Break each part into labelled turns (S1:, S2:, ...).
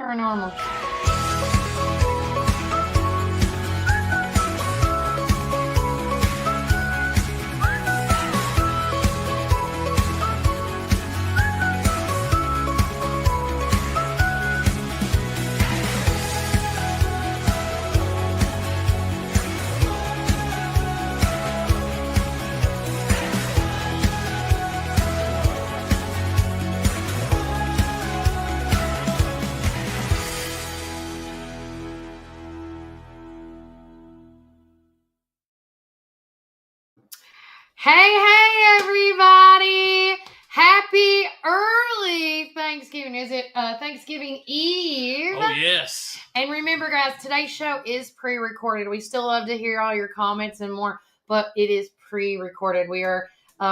S1: or normal? Hey, everybody. Happy early Thanksgiving. Is it Thanksgiving Eve?
S2: Oh, yes.
S1: And remember, guys, today's show is pre-recorded. We still love to hear all your comments and more, but it is pre-recorded. We are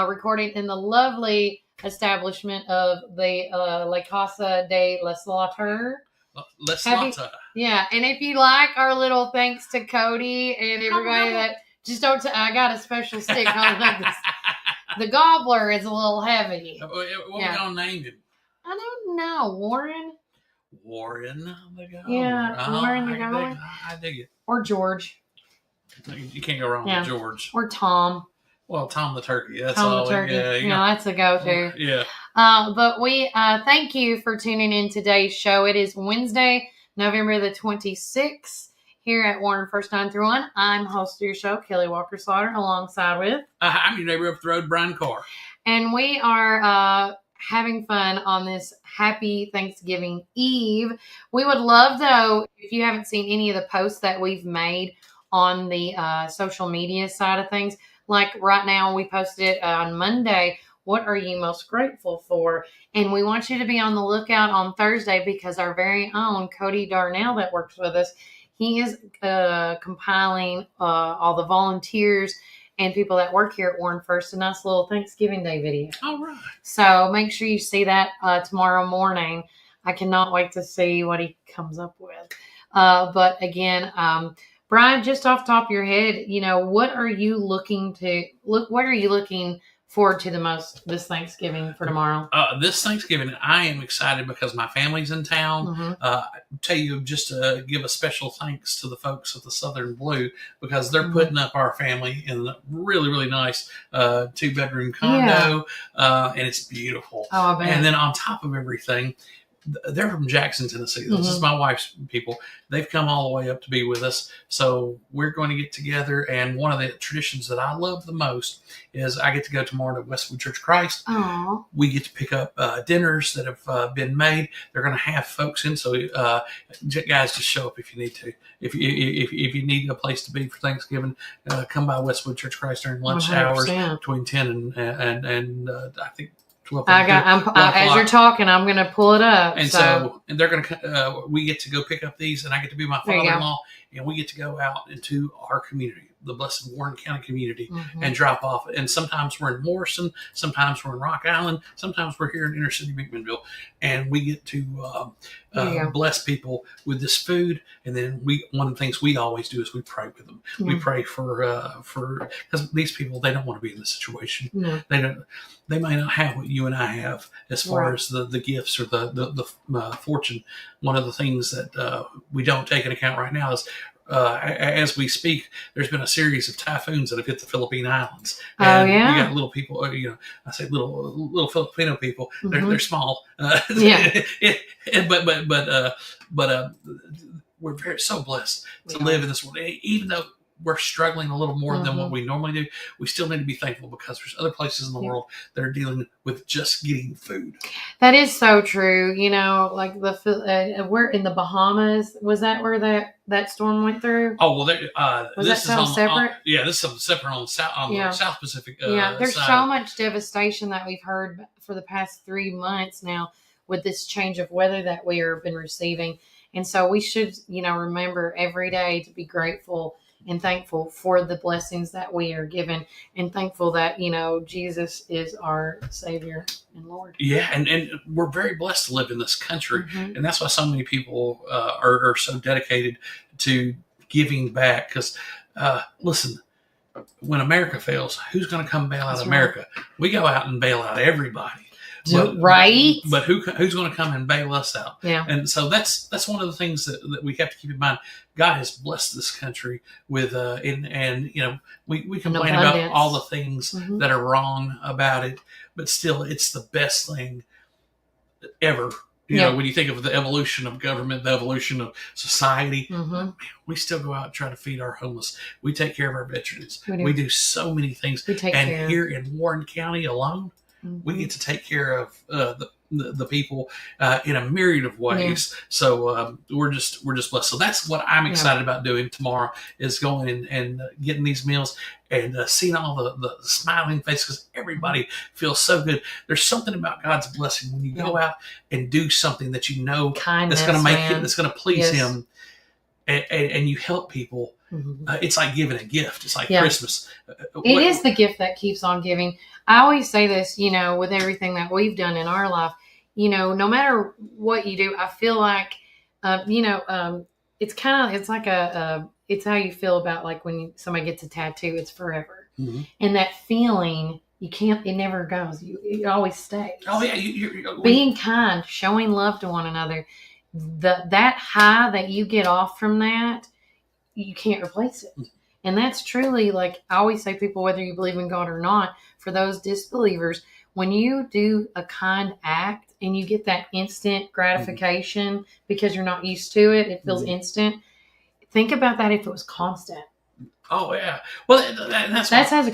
S1: recording in the lovely establishment of the La Casa de la Slaughter.
S2: La Slaughter.
S1: Yeah, and if you like our little thanks to Cody and everybody that... Just don't. I got a special stick. The gobbler is a little heavy.
S2: What we gonna name him?
S1: I don't know. Warren.
S2: Warren the gobbler.
S1: Yeah, Warren the gobbler.
S2: I dig it.
S1: Or George.
S2: You can't go wrong with George.
S1: Or Tom.
S2: Well, Tom the turkey. That's
S1: Tom
S2: all.
S1: The turkey. That's a go-to.
S2: Yeah.
S1: But we thank you for tuning in today's show. It is Wednesday, November the 26th. Here at Warren First 9 through 1, I'm host of your show, Kelly Walker Slaughter, alongside with...
S2: I'm your neighbor up the road, Brian Carr.
S1: And we are having fun on this happy Thanksgiving Eve. We would love, though, if you haven't seen any of the posts that we've made on the social media side of things, like right now we posted it on Monday, what are you most grateful for? And we want you to be on the lookout on Thursday because our very own Cody Darnell that works with us, he is compiling all the volunteers and people that work here at Warren First, a nice little Thanksgiving Day video.
S2: All right.
S1: So make sure you see that tomorrow morning. I cannot wait to see what he comes up with. But again, Brian, just off the top of your head, what are you looking forward to the most this Thanksgiving for tomorrow?
S2: This Thanksgiving, I am excited because my family's in town.
S1: Mm-hmm.
S2: Tell you just to give a special thanks to the folks at the Southern Blue because they're putting up our family in a really, really nice 2-bedroom condo, and it's beautiful.
S1: Oh, I bet.
S2: And then on top of everything, they're from Jackson, Tennessee. This is my wife's people. They've come all the way up to be with us. So we're going to get together. And one of the traditions that I love the most is I get to go tomorrow to Westwood Church of Christ.
S1: Aww.
S2: We get to pick up dinners that have been made. They're going to have folks in. So guys, just show up if you need to. If you need a place to be for Thanksgiving, come by Westwood Church of Christ during lunch 100%. Hours between 10 and I think
S1: as you're talking, I'm going to pull it up.
S2: And so they're going to, we get to go pick up these, and I get to be my father-in-law, and we get to go out into our community, the blessed Warren County community, and drop off. And sometimes we're in Morrison, sometimes we're in Rock Island, sometimes we're here in inner city McMinnville, and we get to bless people with this food. And then one of the things we always do is we pray with them. We pray for because these people, they don't want to be in this situation.
S1: No.
S2: They may not have what you and I have as far as the gifts or the fortune. One of the things that we don't take into account right now is as we speak, there's been a series of typhoons that have hit the Philippine Islands. And you got little people, I say little Filipino people. They're small. But we're so blessed to live in this world, even though we're struggling a little more than what we normally do. We still need to be thankful because there's other places in the world that are dealing with just getting food.
S1: That is so true. Like we're in the Bahamas. Was that where that storm went through?
S2: Oh, well,
S1: was this that something separate?
S2: This is something separate on the South Pacific.
S1: There's
S2: side.
S1: So much devastation that we've heard for the past 3 months now with this change of weather that we have been receiving. And so we should, remember every day to be grateful and thankful for the blessings that we are given, and thankful that, Jesus is our Savior and Lord.
S2: Yeah, and we're very blessed to live in this country. And that's why so many people are so dedicated to giving back. Because, listen, when America fails, who's going to come bail out America? Right. We go out and bail out everybody.
S1: Right.
S2: But who's going to come and bail us out?
S1: Yeah.
S2: And so that's one of the things that we have to keep in mind. God has blessed this country with and we complain about all the things that are wrong about it, but still it's the best thing ever. You know, when you think of the evolution of government, the evolution of society, we still go out and try to feed our homeless. We take care of our veterans. We do so many things. And here in Warren County alone, we get to take care of the people in a myriad of ways. So we're just blessed. So that's what I'm excited about doing tomorrow, is going and getting these meals and seeing all the smiling faces, because everybody feels so good. There's something about God's blessing when you go out and do something that you know
S1: Kindness,
S2: that's going to make it, that's going to please Him, and you help people. It's like giving a gift. It's like Christmas.
S1: It is the gift that keeps on giving. I always say this, with everything that we've done in our life, no matter what you do, I feel like, it's like it's how you feel about like when somebody gets a tattoo, it's forever. And that feeling, it never goes. It always stays.
S2: Oh yeah.
S1: Being kind, showing love to one another, that high that you get off from that, you can't replace it. And that's truly, like I always say, people, whether you believe in God or not, for those disbelievers, when you do a kind act and you get that instant gratification because you're not used to it, it feels instant. Think about that if it was constant.
S2: Oh yeah. Well, that's
S1: how I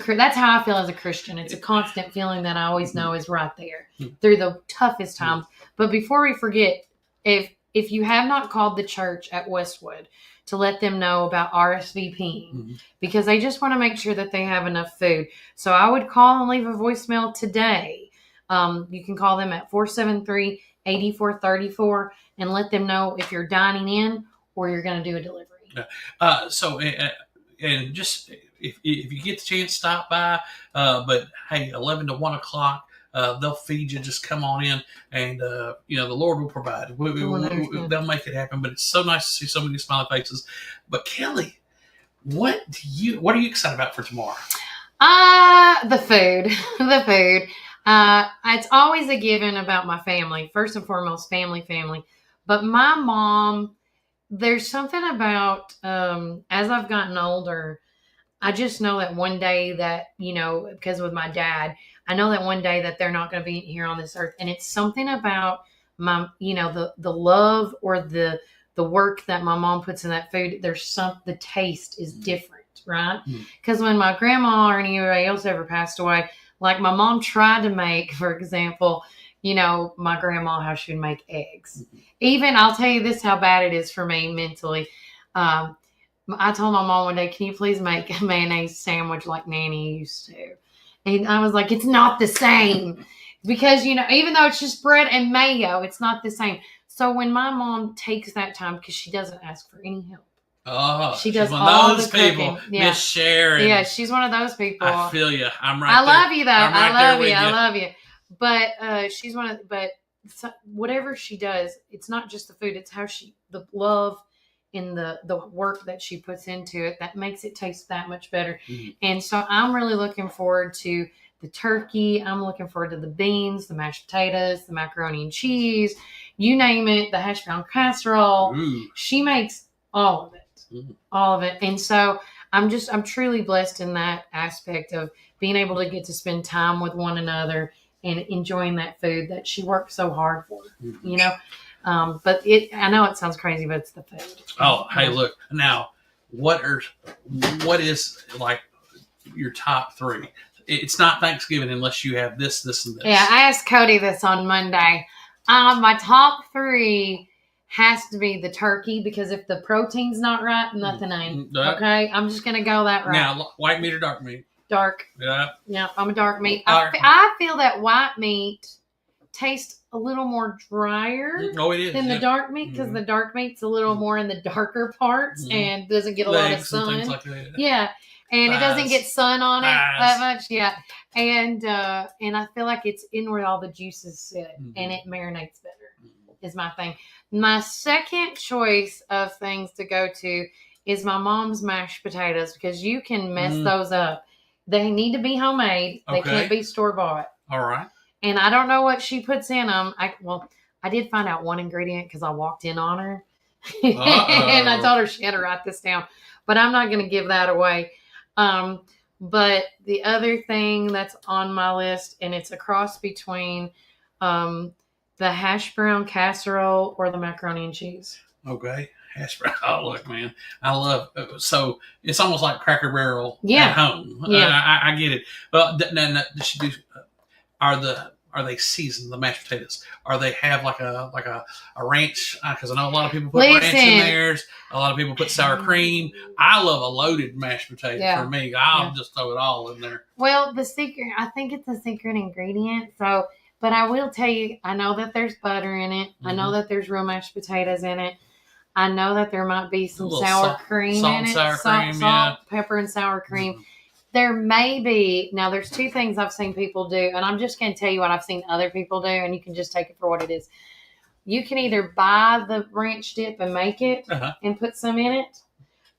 S1: feel as a Christian. It's a constant feeling that I always know is right there through the toughest times. But before we forget, if you have not called the church at Westwood to let them know about RSVPing, because they just want to make sure that they have enough food. So I would call and leave a voicemail today. You can call them at 473-8434 and let them know if you're dining in or you're going to do a delivery.
S2: And just if you get the chance, stop by. But hey, 11 to 1 o'clock, they'll feed you. Just come on in, and the Lord will provide. They'll make it happen. But it's so nice to see so many smiling faces. But Kelly, what are you excited about for tomorrow?
S1: The food. The food. It's always a given about my family. First and foremost, family. But my mom, there's something about as I've gotten older, I just know that one day that, because with my dad, I know that one day that they're not going to be here on this earth. And it's something about my, the love or the work that my mom puts in that food. The taste is different, right? Because when my grandma or anybody else ever passed away, like my mom tried to make, for example, my grandma, how she would make eggs. Even, I'll tell you this, how bad it is for me mentally. I told my mom one day, can you please make a mayonnaise sandwich like Nanny used to? And I was like, it's not the same. Because, even though it's just bread and mayo, it's not the same. So when my mom takes that time, because she doesn't ask for any help.
S2: Oh,
S1: she does
S2: one
S1: all
S2: of those
S1: the
S2: people,
S1: cooking. Yeah.
S2: Miss Sharon.
S1: Yeah, she's one of those people.
S2: I feel you. I'm right
S1: I
S2: there.
S1: love you, though.
S2: I
S1: love you. But she's whatever she does, it's not just the food. It's how the love and the work that she puts into it that makes it taste that much better. And so I'm really looking forward to the turkey. I'm looking forward to the beans, the mashed potatoes, the macaroni and cheese, you name it, the hash brown casserole. She makes all of it. All of it. And so I'm truly blessed in that aspect of being able to get to spend time with one another and enjoying that food that she worked so hard for, but I know it sounds crazy, but it's the food.
S2: Oh, hey, look now, what is like your top three? It's not Thanksgiving unless you have this, and this.
S1: Yeah. I asked Cody this on Monday. My top three has to be the turkey, because if the protein's not right, nothing ain't. Okay. I'm just going to go that route.
S2: Now, white meat or dark meat?
S1: Dark.
S2: Yeah.
S1: Yeah, I'm a dark meat. I feel that white meat tastes a little more drier than the dark meat, because the dark meat's a little more in the darker parts and doesn't get a lot of sun.
S2: And things like that.
S1: Yeah. And it doesn't get sun on it that much. Yeah. And I feel like it's in where all the juices sit and it marinates better is my thing. My second choice of things to go to is my mom's mashed potatoes, because you can mess those up. They need to be homemade. They can't be store-bought.
S2: All right.
S1: And I don't know what she puts in them. I did find out one ingredient because I walked in on her. And I told her she had to write this down. But I'm not going to give that away. But the other thing that's on my list, and it's a cross between the hash brown casserole or the macaroni and cheese.
S2: Okay. Hash brown. Oh, look, man. I love so it's almost like Cracker Barrel
S1: Yeah.
S2: at home.
S1: Yeah.
S2: I get it. Well, does she do? Are they seasoned, the mashed potatoes? Are they have like a ranch? Because I know a lot of people put ranch in theirs. A lot of people put sour cream. I love a loaded mashed potato. For me. I'll just throw it all in there.
S1: Well, I think it's a secret ingredient. So, but I will tell you, I know that there's butter in it. I know that there's real mashed potatoes in it. I know that there might be some sour cream in it. Salt, pepper, and sour cream. Mm-hmm. There may be, now there's two things I've seen people do, and I'm just going to tell you what I've seen other people do, and you can just take it for what it is. You can either buy the ranch dip and make it and put some in it.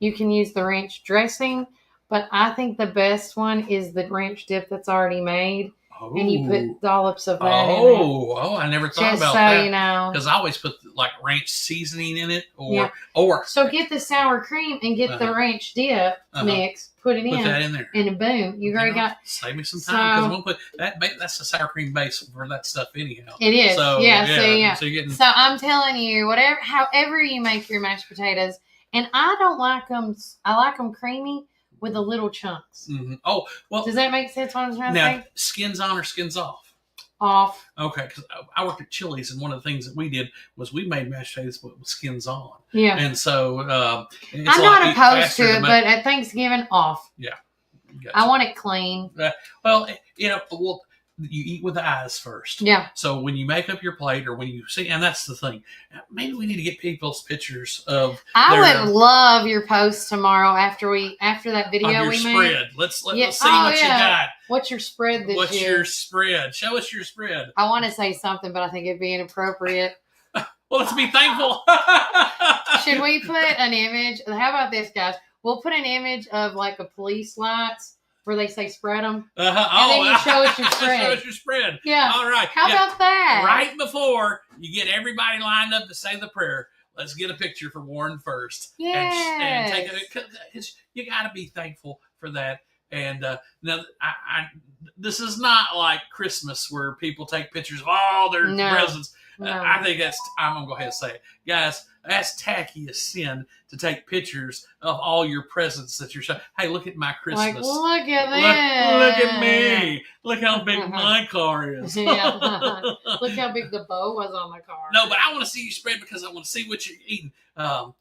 S1: You can use the ranch dressing, but I think the best one is the ranch dip that's already made. Oh. And you put dollops of that in it.
S2: Oh, I never thought about that. Just so you know. Because I always put like ranch seasoning in it or.
S1: So get the sour cream and get the ranch dip mix, put it in.
S2: Put that in there.
S1: And boom, you already got.
S2: Save me some time because I'm going to put that. That's the sour cream base for that stuff anyhow.
S1: It is.
S2: So,
S1: So you're getting. So I'm telling you, however you make your mashed potatoes, and I don't like them. I like them creamy. With the little chunks.
S2: Mm-hmm. Oh, well.
S1: Does that make sense what I'm trying to say?
S2: Skins on or skins off?
S1: Off.
S2: Okay, because I worked at Chili's, and one of the things that we did was we made mashed potatoes with skins on.
S1: Yeah.
S2: And so
S1: I'm not opposed to it, but at Thanksgiving, off.
S2: Yeah.
S1: Gotcha. I want it clean.
S2: Well, you eat with the eyes first.
S1: Yeah.
S2: So when you make up your plate or when you see, and that's the thing, maybe we need to get people's pictures of.
S1: I would love your post tomorrow after that video we made.
S2: Spread. Let's see what you got.
S1: What's your spread this year?
S2: What's your spread? Show us your spread.
S1: I want to say something, but I think it'd be inappropriate.
S2: Well, let's be thankful.
S1: Should we put an image? How about this, guys? We'll put an image of like a police lights. Where they say spread them. And then you show us your spread.
S2: Show us your spread.
S1: Yeah.
S2: All right.
S1: How about that?
S2: Right before you get everybody lined up to say the prayer, let's get a picture for Warren first.
S1: Yes.
S2: And take it. You got to be thankful for that. And now, this is not like Christmas where people take pictures of all their presents. No. I think I'm going to go ahead and say it. Guys, that's tacky as sin to take pictures of all your presents that you're showing. Hey, look at my Christmas.
S1: Like, look at this.
S2: Look at me. Look how big my car is.
S1: Look how big the bow was on the car.
S2: No, but I want to see you spread because I want to see what you're eating.
S1: Show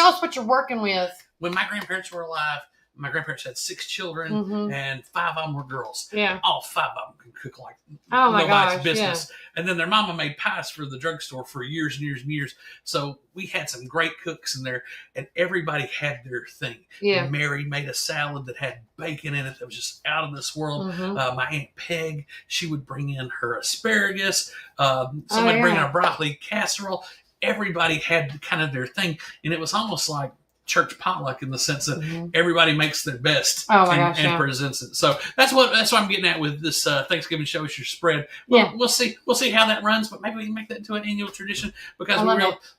S1: us what you're working with.
S2: When my grandparents were alive, my grandparents had 6 children, and 5 of them were girls.
S1: Yeah.
S2: All 5 of them can cook like
S1: nobody's
S2: business. Yeah. And then their mama made pies for the drugstore for years and years and years. So we had some great cooks in there, and everybody had their thing.
S1: Yeah.
S2: Mary made a salad that had bacon in it that was just out of this world. My Aunt Peg, she would bring in her asparagus. Somebody bring in a broccoli casserole. Everybody had kind of their thing, and it was almost like church potluck in the sense that everybody makes their best and presents it. So that's what I'm getting at with this Thanksgiving show is your spread. Well, we'll see how that runs, but maybe we can make that into an annual tradition because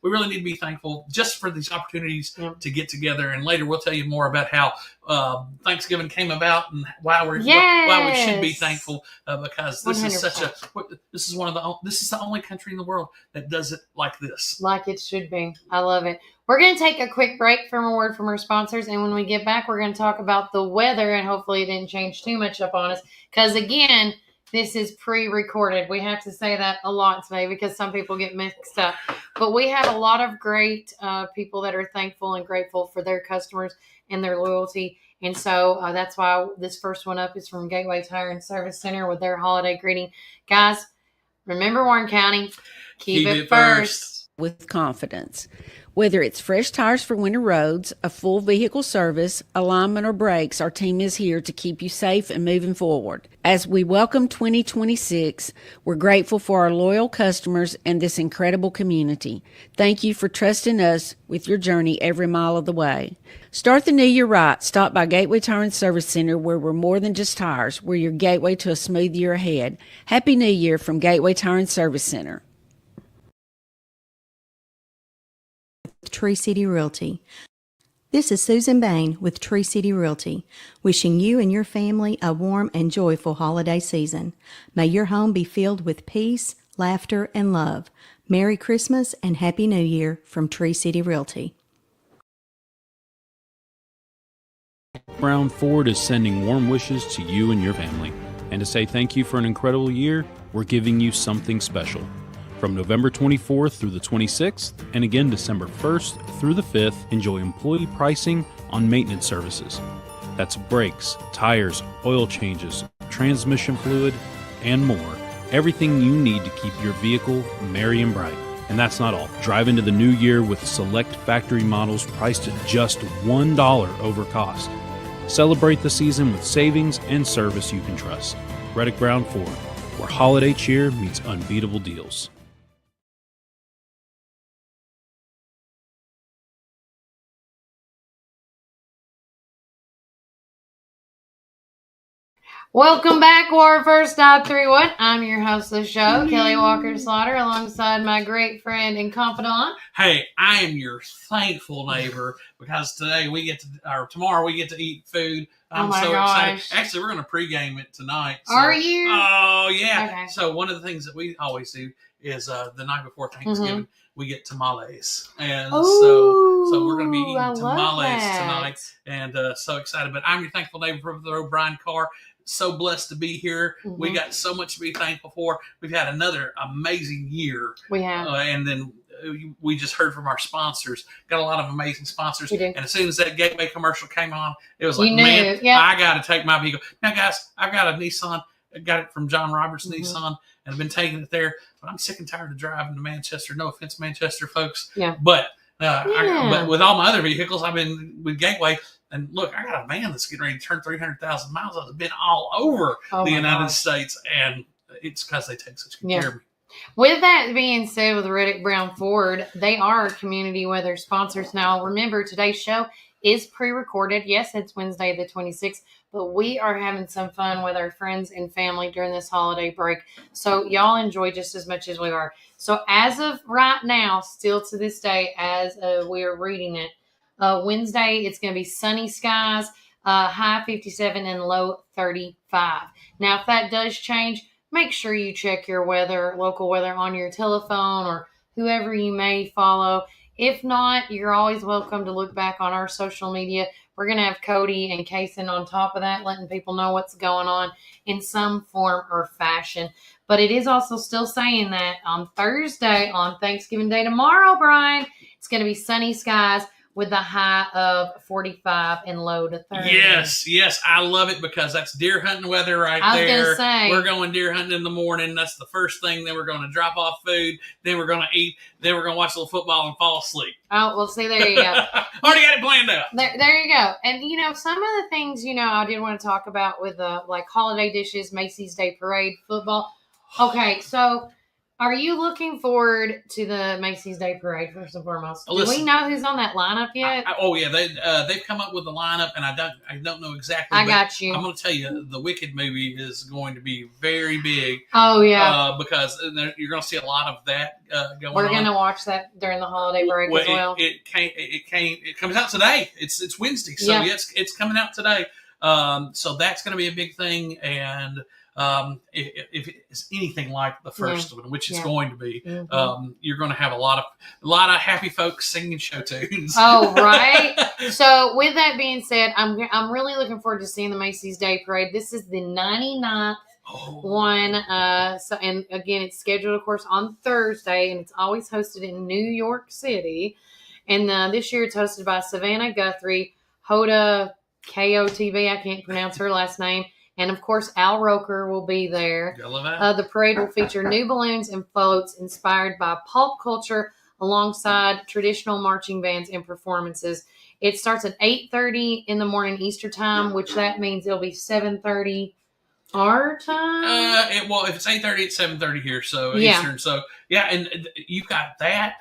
S2: we really need to be thankful just for these opportunities to get together. And later we'll tell you more about how Thanksgiving came about and why we should be thankful because this 100%. This is the only country in the world that does it like this.
S1: Like it should be. I love it. We're going to take a quick break from a word from our sponsors, and when we get back, we're going to talk about the weather, and hopefully it didn't change too much up on us, because, again, this is pre-recorded. We have to say that a lot today because some people get mixed up. But we have a lot of great people that are thankful and grateful for their customers and their loyalty, and so that's why this first one up is from Gateway Tire and Service Center with their holiday greeting. Guys, remember Warren County, keep it first.
S3: with confidence. Whether it's fresh tires for winter roads, a full vehicle service, alignment, or brakes, our team is here to keep you safe and moving forward. As we welcome 2026, we're grateful for our loyal customers and this incredible community. Thank you for trusting us with your journey every mile of the way. Start the new year right. Stop by Gateway Tire and Service Center, where we're more than just tires. We're your gateway to a smooth year ahead. Happy New Year from Gateway Tire and Service Center.
S4: Tree City Realty. This is Susan Bain with Tree City Realty, wishing you and your family a warm and joyful holiday season. May your home be filled with peace, laughter, and love. Merry Christmas and Happy New Year from Tree City Realty.
S5: Brown Ford is sending warm wishes to you and your family. And to say thank you for an incredible year, we're giving you something special. From November 24th through the 26th, and again December 1st through the 5th, enjoy employee pricing on maintenance services. That's brakes, tires, oil changes, transmission fluid, and more. Everything you need to keep your vehicle merry and bright. And that's not all. Drive into the new year with select factory models priced at just $1 over cost. Celebrate the season with savings and service you can trust. Reddick Brown Ford, where holiday cheer meets unbeatable deals.
S1: Welcome back, War First Stop 31. I'm your host of the show, Kelly Walker Slaughter, alongside my great friend and confidant.
S2: Hey, I am your thankful neighbor because today tomorrow we get to eat food. I'm so excited. Actually, we're going to pregame it tonight. So.
S1: Are you?
S2: Oh, yeah.
S1: Okay.
S2: So one of the things that we always do is the night before Thanksgiving, we get tamales. And so we're going to be eating tamales tonight. And so excited. But I'm your thankful neighbor for O'Brien Carr. So blessed to be here. We got so much to be thankful for. We've had another amazing year.
S1: We have.
S2: And then we just heard from our sponsors. Got a lot of amazing sponsors. And as soon as that Gateway commercial came on, it was like, man, I got to take my vehicle. Now, guys, I've got a Nissan. I got it from John Roberts Nissan, and I've been taking it there. But I'm sick and tired of driving to Manchester. No offense, Manchester folks.
S1: Yeah.
S2: But with all my other vehicles, I've been with Gateway. And look, I got a van that's getting ready to turn 300,000 miles. I've been all over the United States, and it's because they take such good care of me.
S1: With that being said, with Reddick Brown Ford, they are community weather sponsors. Now, remember, today's show is pre-recorded. Yes, it's Wednesday the 26th, but we are having some fun with our friends and family during this holiday break. So y'all enjoy just as much as we are. So as of right now, still to this day, as we are reading it, Wednesday, it's going to be sunny skies, high 57 and low 35. Now, if that does change, make sure you check your local weather on your telephone or whoever you may follow. If not, you're always welcome to look back on our social media. We're going to have Cody and Kaysen on top of that, letting people know what's going on in some form or fashion. But it is also still saying that on Thursday, on Thanksgiving Day tomorrow, Brian, it's going to be sunny skies with a high of 45 and low to 30.
S2: Yes. I love it because that's deer hunting weather there.
S1: I was going to say.
S2: We're going deer hunting in the morning. That's the first thing. Then we're going to drop off food. Then we're going to eat. Then we're going to watch a little football and fall asleep.
S1: Oh, well, see, there you go.
S2: Already got it planned out.
S1: There you go. And, some of the things, I did want to talk about with like holiday dishes, Macy's Day Parade, football. Okay, so are you looking forward to the Macy's Day Parade first and foremost? Do we know who's on that lineup yet?
S2: They've come up with the lineup, and I don't know exactly.
S1: I got you.
S2: I'm going to tell you, the Wicked movie is going to be very big.
S1: Oh yeah,
S2: because you're going to see a lot of that going on.
S1: We're going to watch that during the holiday break as well.
S2: It comes out today. It's Wednesday, so it's coming out today. So that's going to be a big thing, and. If it's anything like the first one, which it's going to be, you're going to have a lot of happy folks singing show tunes.
S1: Oh, right. So with that being said, I'm really looking forward to seeing the Macy's Day Parade. This is the 99th one. And again, it's scheduled, of course, on Thursday, and it's always hosted in New York City. And this year it's hosted by Savannah Guthrie, Hoda KOTV. I can't pronounce her last name. And, of course, Al Roker will be there. The parade will feature new balloons and floats inspired by pulp culture, alongside traditional marching bands and performances. It starts at 8:30 in the morning Easter time, which that means it'll be 7:30 our time.
S2: Well, if it's 8:30, it's 7:30 here, so
S1: Yeah.
S2: Eastern. So yeah, and you've got that.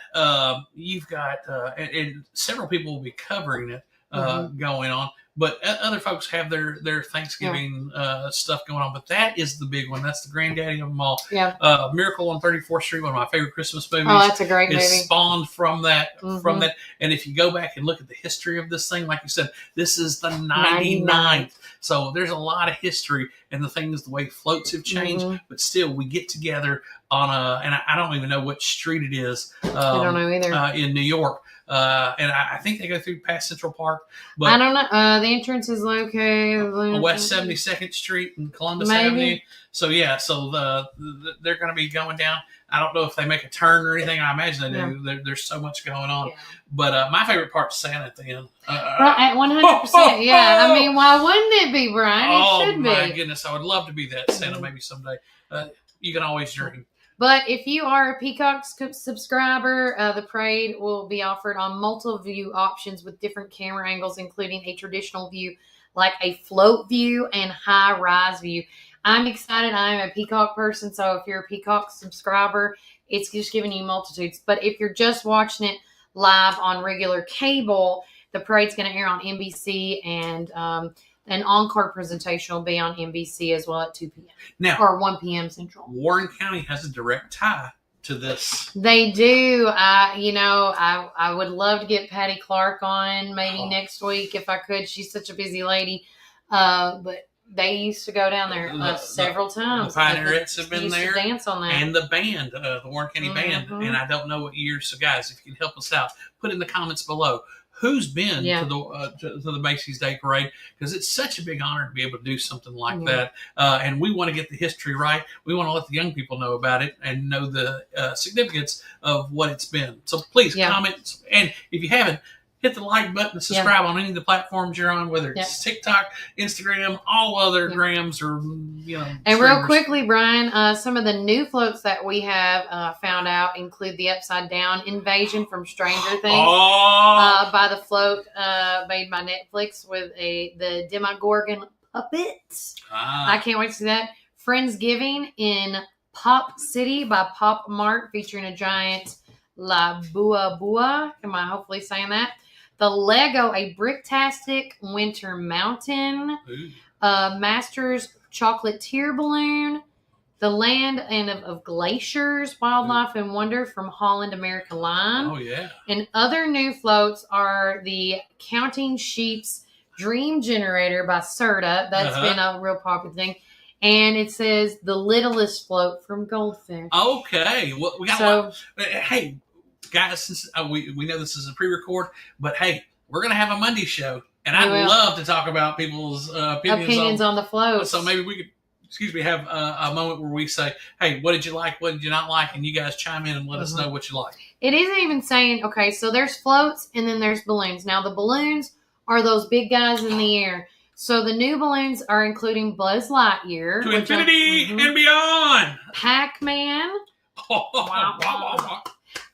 S2: You've got and several people will be covering it going on. But other folks have their Thanksgiving stuff going on. But that is the big one. That's the granddaddy of them all.
S1: Yeah.
S2: Miracle on 34th Street, one of my favorite Christmas movies.
S1: Oh, that's a great movie.
S2: Is spawned from that.
S1: Mhm.
S2: From that. And if you go back and look at the history of this thing, like you said, this is the 99th. So there's a lot of history, and the thing is, the way floats have changed, but still, we get together on and I don't even know what street it is.
S1: I don't know either.
S2: In New York, and I think they go through past Central Park. But
S1: I don't know. The entrance is located
S2: West 72nd Street and Columbus
S1: Maybe.
S2: Avenue. So yeah, so they're going to be going down. I don't know if they make a turn or anything. I imagine they do. There's so much going on.
S1: Yeah.
S2: But my favorite part's Santa at the end.
S1: Right, at 100%. Yeah, I mean, why wouldn't it be, Brian? It should be.
S2: Oh my goodness, I would love to be that Santa maybe someday. You can always dream.
S1: But if you are a Peacock subscriber, the parade will be offered on multiple view options with different camera angles, including a traditional view, like a float view and high-rise view. I'm excited. I'm a Peacock person, so if you're a Peacock subscriber, it's just giving you multitudes. But if you're just watching it live on regular cable, the parade's going to air on NBC, and an encore presentation will be on NBC as well at 2 p.m.
S2: Now,
S1: or 1 p.m. Central.
S2: Warren County has a direct tie to this.
S1: They do. I would love to get Patty Clark on maybe next week if I could. She's such a busy lady. But they used to go down there several times.
S2: The Pioneerettes have been
S1: used
S2: there.
S1: to dance on that.
S2: And the band, the Warren County Band. And I don't know what year. So, guys, if you can help us out, put in the comments below. Who's been to the Macy's Day Parade? Because it's such a big honor to be able to do something like that. And we want to get the history right. We want to let the young people know about it and know the significance of what it's been. So please comment. And if you haven't, hit the like button and subscribe on any of the platforms you're on, whether it's TikTok, Instagram, all other grams, or
S1: And
S2: streamers.
S1: real quickly, Brian, some of the new floats that we have found out include the Upside Down Invasion from Stranger Things by the float made by Netflix with the Demogorgon puppets. I can't wait to see that. Friendsgiving in Pop City by Pop Mart, featuring a giant La Bua Bua. Am I hopefully saying that? The Lego, a Bricktastic Winter Mountain. Masters Chocolatier Balloon. The Land of Glaciers, Wildlife and Wonder from Holland America Line.
S2: Oh, yeah.
S1: And other new floats are the Counting Sheep's Dream Generator by Serta. That's been a real popular thing. And it says the Littlest Float from Goldfish.
S2: Okay. Well, we got hey, guys, since we know this is a pre-record, but hey, we're going to have a Monday show. And I'd love to talk about people's opinions
S1: on the float.
S2: So maybe we could, have a moment where we say, hey, what did you like? What did you not like? And you guys chime in and let us know what you like.
S1: It isn't even saying, okay, so there's floats and then there's balloons. Now, the balloons are those big guys in the air. So the new balloons are including Buzz Lightyear.
S2: To infinity and beyond.
S1: Pac-Man.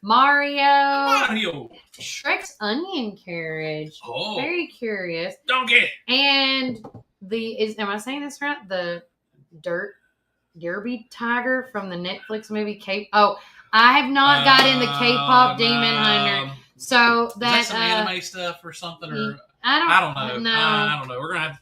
S1: Mario. Shrek's Onion Carriage.
S2: Oh.
S1: Very curious.
S2: Donkey.
S1: And am I saying this right? The Derby Tiger from the Netflix movie I have not got into K-pop Demon Hunter. So
S2: is that some anime stuff or something? Or
S1: I don't know.
S2: No. I don't know. We're gonna have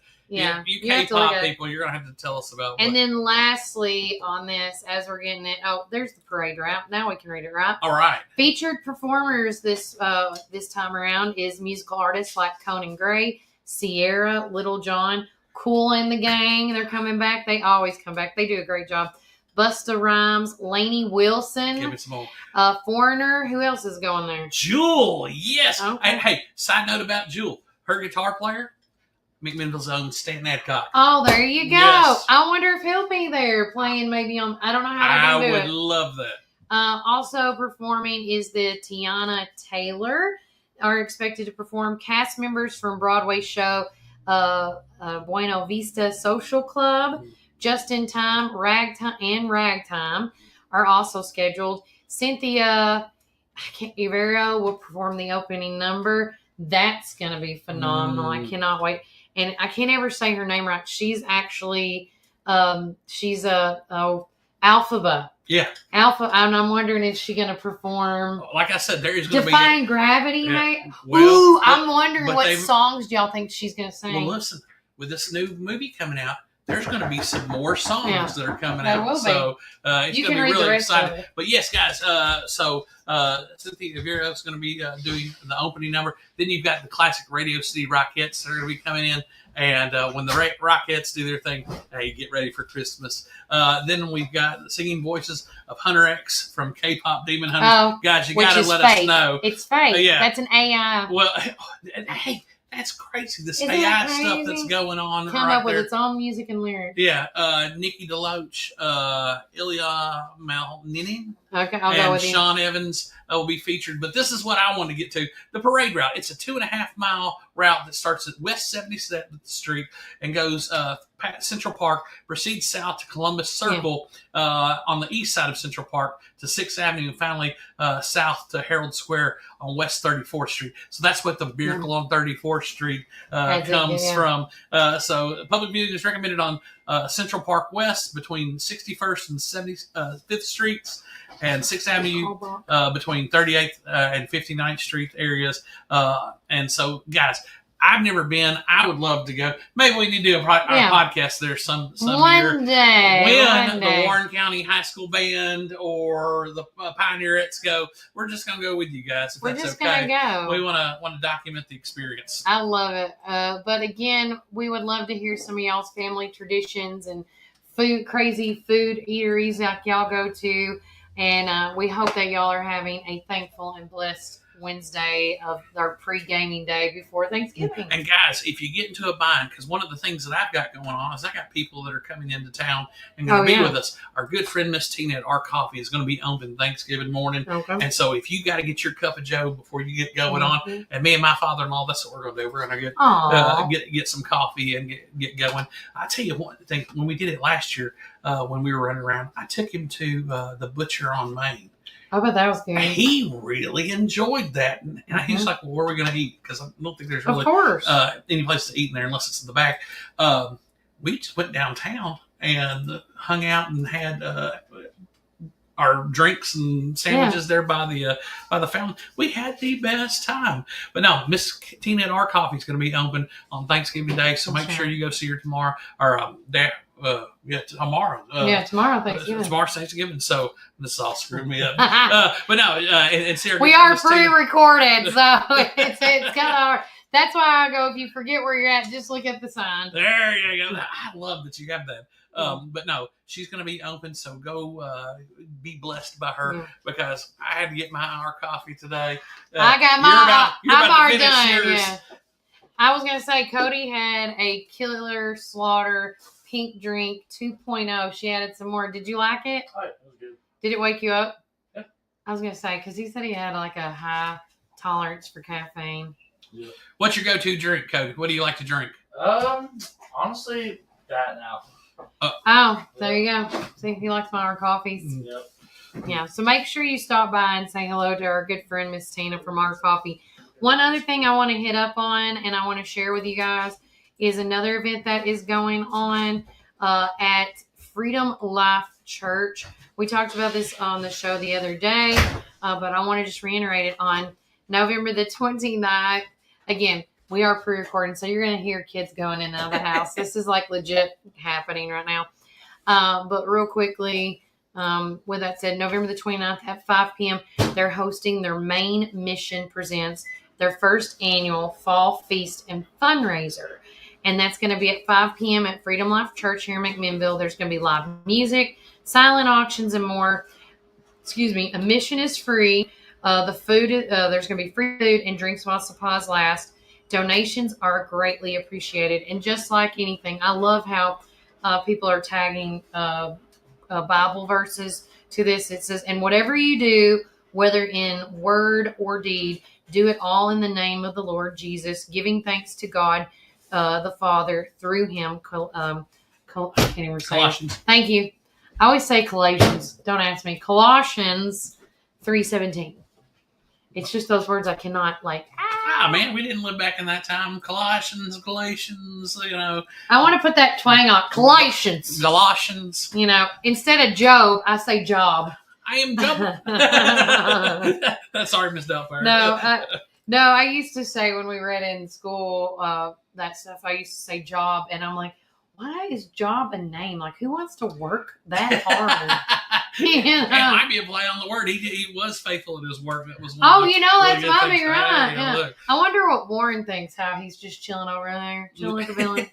S2: you K-pop people. You're gonna have to tell us about.
S1: And then lastly on this, as we're getting it, there's the parade route. Now we can read it, right?
S2: All right.
S1: Featured performers this time around is musical artists like Conan Gray, Sierra, Little John, Kool and the Gang. They're coming back. They always come back. They do a great job. Busta Rhymes, Lainey Wilson.
S2: Give me some more.
S1: Foreigner. Who else is going there?
S2: Jewel. Yes.
S1: Okay.
S2: And hey, side note about Jewel. Her guitar player, McMinnville's own Stan Adcock.
S1: Oh, there you go.
S2: Yes.
S1: I wonder if he'll be there playing maybe on, I don't know how they're going to do it.
S2: I would love that.
S1: Also performing is the Tiana Taylor. Are expected to perform. Cast members from Broadway show Buena Vista Social Club, Just in Time, Ragtime are also scheduled. Cynthia Ivero will perform the opening number. That's going to be phenomenal. I cannot wait. And I can't ever say her name right. She's actually, she's Alphaba.
S2: Yeah.
S1: Alpha, and I'm wondering, is she going to perform?
S2: Like I said, there is going to be
S1: Defying Gravity,
S2: Yeah.
S1: mate?
S2: Well,
S1: Ooh,
S2: but-
S1: I'm wondering
S2: but
S1: what
S2: they-
S1: songs do y'all think she's going to sing?
S2: Well, listen, with this new movie coming out, there's going to be some more songs
S1: Yeah.
S2: that are coming
S1: There
S2: out.
S1: will be.
S2: So it's
S1: You
S2: going
S1: can
S2: to be
S1: read the
S2: really
S1: rest of
S2: exciting.
S1: it.
S2: But yes, guys, so Cynthia Ivero is going to be doing the opening number. Then you've got the classic Radio City Rockettes that are going to be coming in. And when the Rockettes do their thing, hey, get ready for Christmas. Then we've got the singing voices of Hunter X from K-Pop Demon Hunters.
S1: Oh,
S2: Guys, you
S1: which
S2: got to
S1: is
S2: let
S1: fake.
S2: us know.
S1: It's fake.
S2: Yeah.
S1: That's an AI.
S2: Well, hey, that's crazy. This
S1: Isn't
S2: AI
S1: that
S2: stuff
S1: crazy?
S2: that's going on
S1: Come
S2: right
S1: up with
S2: there.
S1: its own music and lyrics.
S2: Yeah, Nikki DeLoach, Ilya Malninin,
S1: Okay, I'll go
S2: and
S1: with you.
S2: Sean Evans will be featured. But this is what I want to get to. The parade route. It's a 2.5 mile route that starts at West 77th Street and goes past Central Park, proceeds south to Columbus Circle on the east side of Central Park to 6th Avenue, and finally south to Herald Square on West 34th Street. So that's what the Miracle on 34th Street
S1: That's it,
S2: comes
S1: yeah.
S2: from. So public viewing is recommended on Central Park West between 61st and 75th Streets, and 6th Avenue between 38th and 59th Street areas. And so, guys, I've never been. I would love to go. Maybe we need to do a podcast there some year.
S1: One day.
S2: When the Warren County High School Band or the Pioneerettes go, we're just going to go with you guys. If
S1: We're
S2: that's
S1: just
S2: okay.
S1: going to go.
S2: We want to document the experience.
S1: I love it. But again, we would love to hear some of y'all's family traditions and crazy food eateries like y'all go to. And we hope that y'all are having a thankful and blessed Wednesday of our pre-gaming day before Thanksgiving.
S2: And guys, if you get into a bind, because one of the things that I've got going on is I got people that are coming into town and going to be with us. Our good friend Miss Tina at Our Coffee is going to be open Thanksgiving morning.
S1: Okay.
S2: And so if you got to get your cup of Joe before you get going on, and me and my father-in-law, that's what we're going to do. We're going to get some coffee and get going. I tell you one thing, when we did it last year, when we were running around, I took him to the Butcher on Main.
S1: I bet that was good.
S2: He really enjoyed that. And he was like, well, where are we going to eat? Because I don't think there's really
S1: of course.
S2: any place to eat in there unless it's in the back. We just went downtown and hung out and had our drinks and sandwiches there by the fountain. We had the best time. But no, Miss Tina at Our Coffee is going to be open on Thanksgiving Day, so make sure you go see her tomorrow. Or tomorrow.
S1: Tomorrow Thanksgiving.
S2: Tomorrow's Thanksgiving, so this all screwed me up. But no, and Sarah,
S1: we are pre-recorded, so it's kind of hard. That's why I go, if you forget where you're at, just look at the sign.
S2: There you go. I love that you have that. But no, she's going to be open, so go be blessed by her because I had to get my Our Coffee today.
S1: I got my. I'm already done.
S2: Yours.
S1: Yeah. I was going to say Cody had a Killer Slaughter pink drink 2.0. She added some more. Did you like it?
S6: Oh, it was good.
S1: Did it wake you up?
S6: Yeah.
S1: I was going to say, because he said he had like a high tolerance for caffeine.
S6: Yeah.
S2: What's your go-to drink, Cody? What do you like to drink?
S6: Honestly, that now.
S1: Oh, there you go. See, he likes my Our Coffees.
S6: Yep.
S1: Yeah, so make sure you stop by and say hello to our good friend, Miss Tina from Our Coffee. One other thing I want to hit up on and I want to share with you guys is another event that is going on at Freedom Life Church. We talked about this on the show the other day, but I want to just reiterate it on November the 29th. Again, we are pre-recording, so you're going to hear kids going in and out of the house. This is like legit happening right now. But real quickly, with that said, November the 29th at 5 p.m., they're hosting their Main Mission Presents, their first annual Fall Feast and Fundraiser. And that's going to be at 5 p.m. at Freedom Life Church here in McMinnville. There's going to be live music, silent auctions, and more. Admission is free. The food, there's going to be free food and drinks while supplies last. Donations are greatly appreciated. And just like anything, I love how people are tagging Bible verses to this. It says, and whatever you do, whether in word or deed, do it all in the name of the Lord Jesus, giving thanks to God, the Father, through him. I can't even say
S2: Colossians.
S1: it. Thank you. I always say Colossians. Don't ask me. Colossians 3:17. It's just those words I cannot like.
S2: Ah, man, we didn't live back in that time. Colossians, Galatians,
S1: I want to put that twang on Galatians.
S2: Galatians.
S1: Instead of Job, I say job.
S2: I am Job. Sorry, Miss Doubtfire.
S1: No, I used to say when we read in school that stuff, I used to say job, and I'm like, why is job a name? Like, who wants to work that hard?
S2: It might be a play on the word. He was faithful at his work. That was
S1: one.
S2: Really
S1: that's probably right.
S2: Yeah.
S1: I wonder what Warren thinks. How he's just chilling over there, chilling like a villain.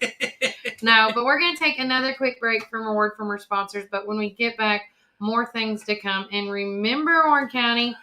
S1: No, but we're gonna take another quick break from a word from our sponsors. But when we get back, more things to come. And remember, Warren County,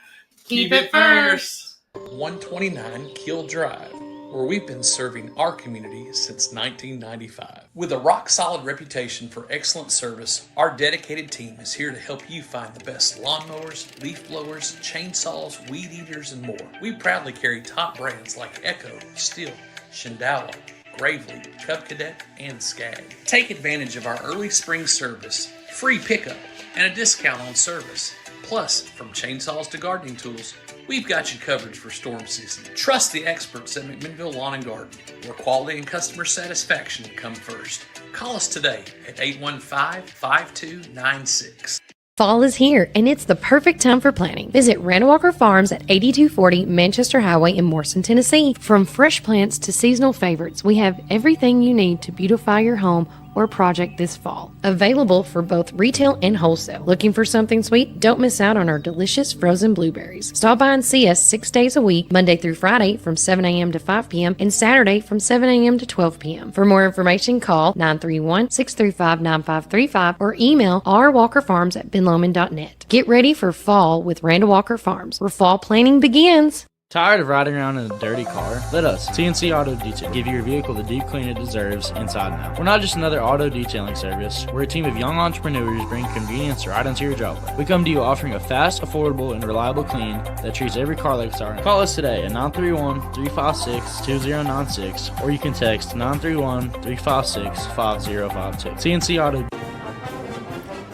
S1: keep it first.
S2: 129 Keel Drive, where we've been serving our community since 1995. With a rock-solid reputation for excellent service, our dedicated team is here to help you find the best lawnmowers, leaf blowers, chainsaws, weed eaters, and more. We proudly carry top brands like Echo, Stihl, Shindala, Gravely, Cub Cadet, and Skag. Take advantage of our early spring service, free pickup, and a discount on service. Plus, from chainsaws to gardening tools, we've got you covered for storm season. Trust the experts at McMinnville Lawn and Garden, where quality and customer satisfaction come first. Call us today at 815-5296.
S7: Fall is here, and it's the perfect time for planting. Visit Randall Walker Farms at 8240 Manchester Highway in Morrison, Tennessee. From fresh plants to seasonal favorites, we have everything you need to beautify your home or project this fall. Available for both retail and wholesale. Looking for something sweet? Don't miss out on our delicious frozen blueberries. Stop by and see us 6 days a week, Monday through Friday from 7 a.m. to 5 p.m. and Saturday from 7 a.m. to 12 p.m. For more information, call 931-635-9535 or email rwalkerfarms@benlomond.net. Get ready for fall with Randall Walker Farms, where fall planning begins.
S8: Tired of riding around in a dirty car? Let us, CNC Auto Detail, give your vehicle the deep clean it deserves inside and out. We're not just another auto detailing service. We're a team of young entrepreneurs bringing convenience right into your job. We come to you offering a fast, affordable, and reliable clean that treats every car like it's our own. Call us today at 931-356-2096, or you can text 931-356-5052. CNC Auto.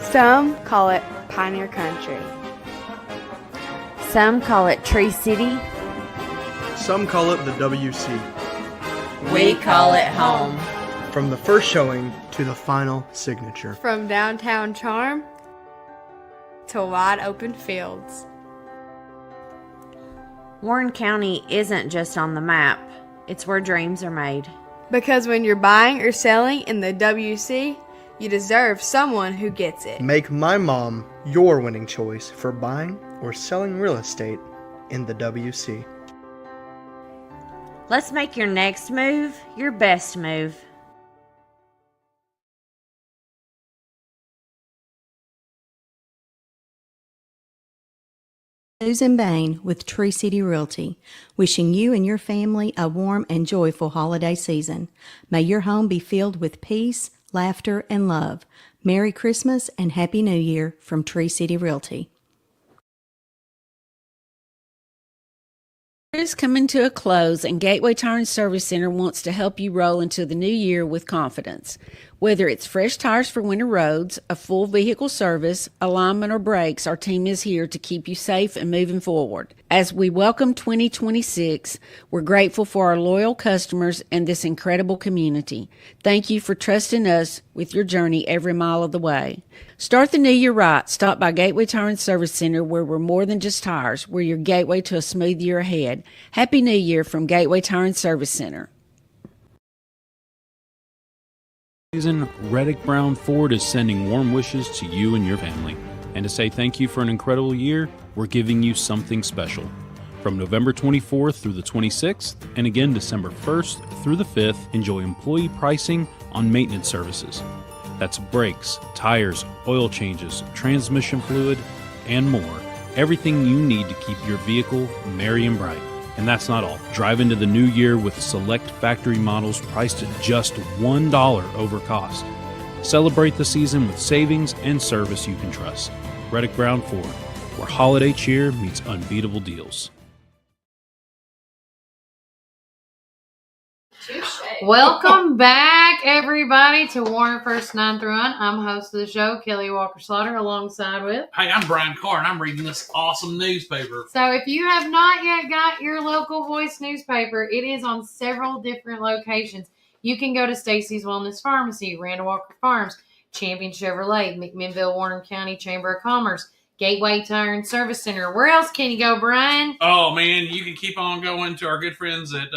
S9: Some call it Pioneer Country. Some call it Tree City.
S10: Some call it the WC.
S11: We call it home.
S10: From the first showing to the final signature.
S9: From downtown charm to wide open fields.
S11: Warren County isn't just on the map, it's where dreams are made.
S9: Because when you're buying or selling in the WC, you deserve someone who gets it.
S10: Make my mom your winning choice for buying or selling real estate in the WC.
S11: Let's make your next move your best move.
S4: Susan Bain with Tree City Realty, wishing you and your family a warm and joyful holiday season. May your home be filled with peace, laughter, and love. Merry Christmas and Happy New Year from Tree City Realty.
S3: Is coming to a close, and Gateway Tire and Service Center wants to help you roll into the new year with confidence. Whether it's fresh tires for winter roads, a full vehicle service, alignment, or brakes, our team is here to keep you safe and moving forward. As we welcome 2026, we're grateful for our loyal customers and this incredible community. Thank you for trusting us with your journey every mile of the way. Start the new year right. Stop by Gateway Tire and Service Center, where we're more than just tires. We're your gateway to a smooth year ahead. Happy New Year from Gateway Tire and Service Center.
S5: Season, Reddick Brown Ford is sending warm wishes to you and your family. And to say thank you for an incredible year, we're giving you something special. From November 24th through the 26th, and again December 1st through the 5th, enjoy employee pricing on maintenance services. That's brakes, tires, oil changes, transmission fluid, and more. Everything you need to keep your vehicle merry and bright. And that's not all. Drive into the new year with select factory models priced at just $1 over cost. Celebrate the season with savings and service you can trust. Reddick Brown Ford, where holiday cheer meets unbeatable deals.
S1: Welcome back, everybody, to Warren First 9 through 1. I'm host of the show, Kelly Walker Slaughter, alongside with.
S2: Hey, I'm Brian Carr, and I'm reading this awesome newspaper.
S1: So, if you have not yet got your local voice newspaper, it is on several different locations. You can go to Stacy's Wellness Pharmacy, Randall Walker Farms, Champion Chevrolet, McMinnville, Warren County Chamber of Commerce, Gateway Tire and Service Center. Where else can you go, Brian?
S2: Oh, man, you can keep on going to our good friends at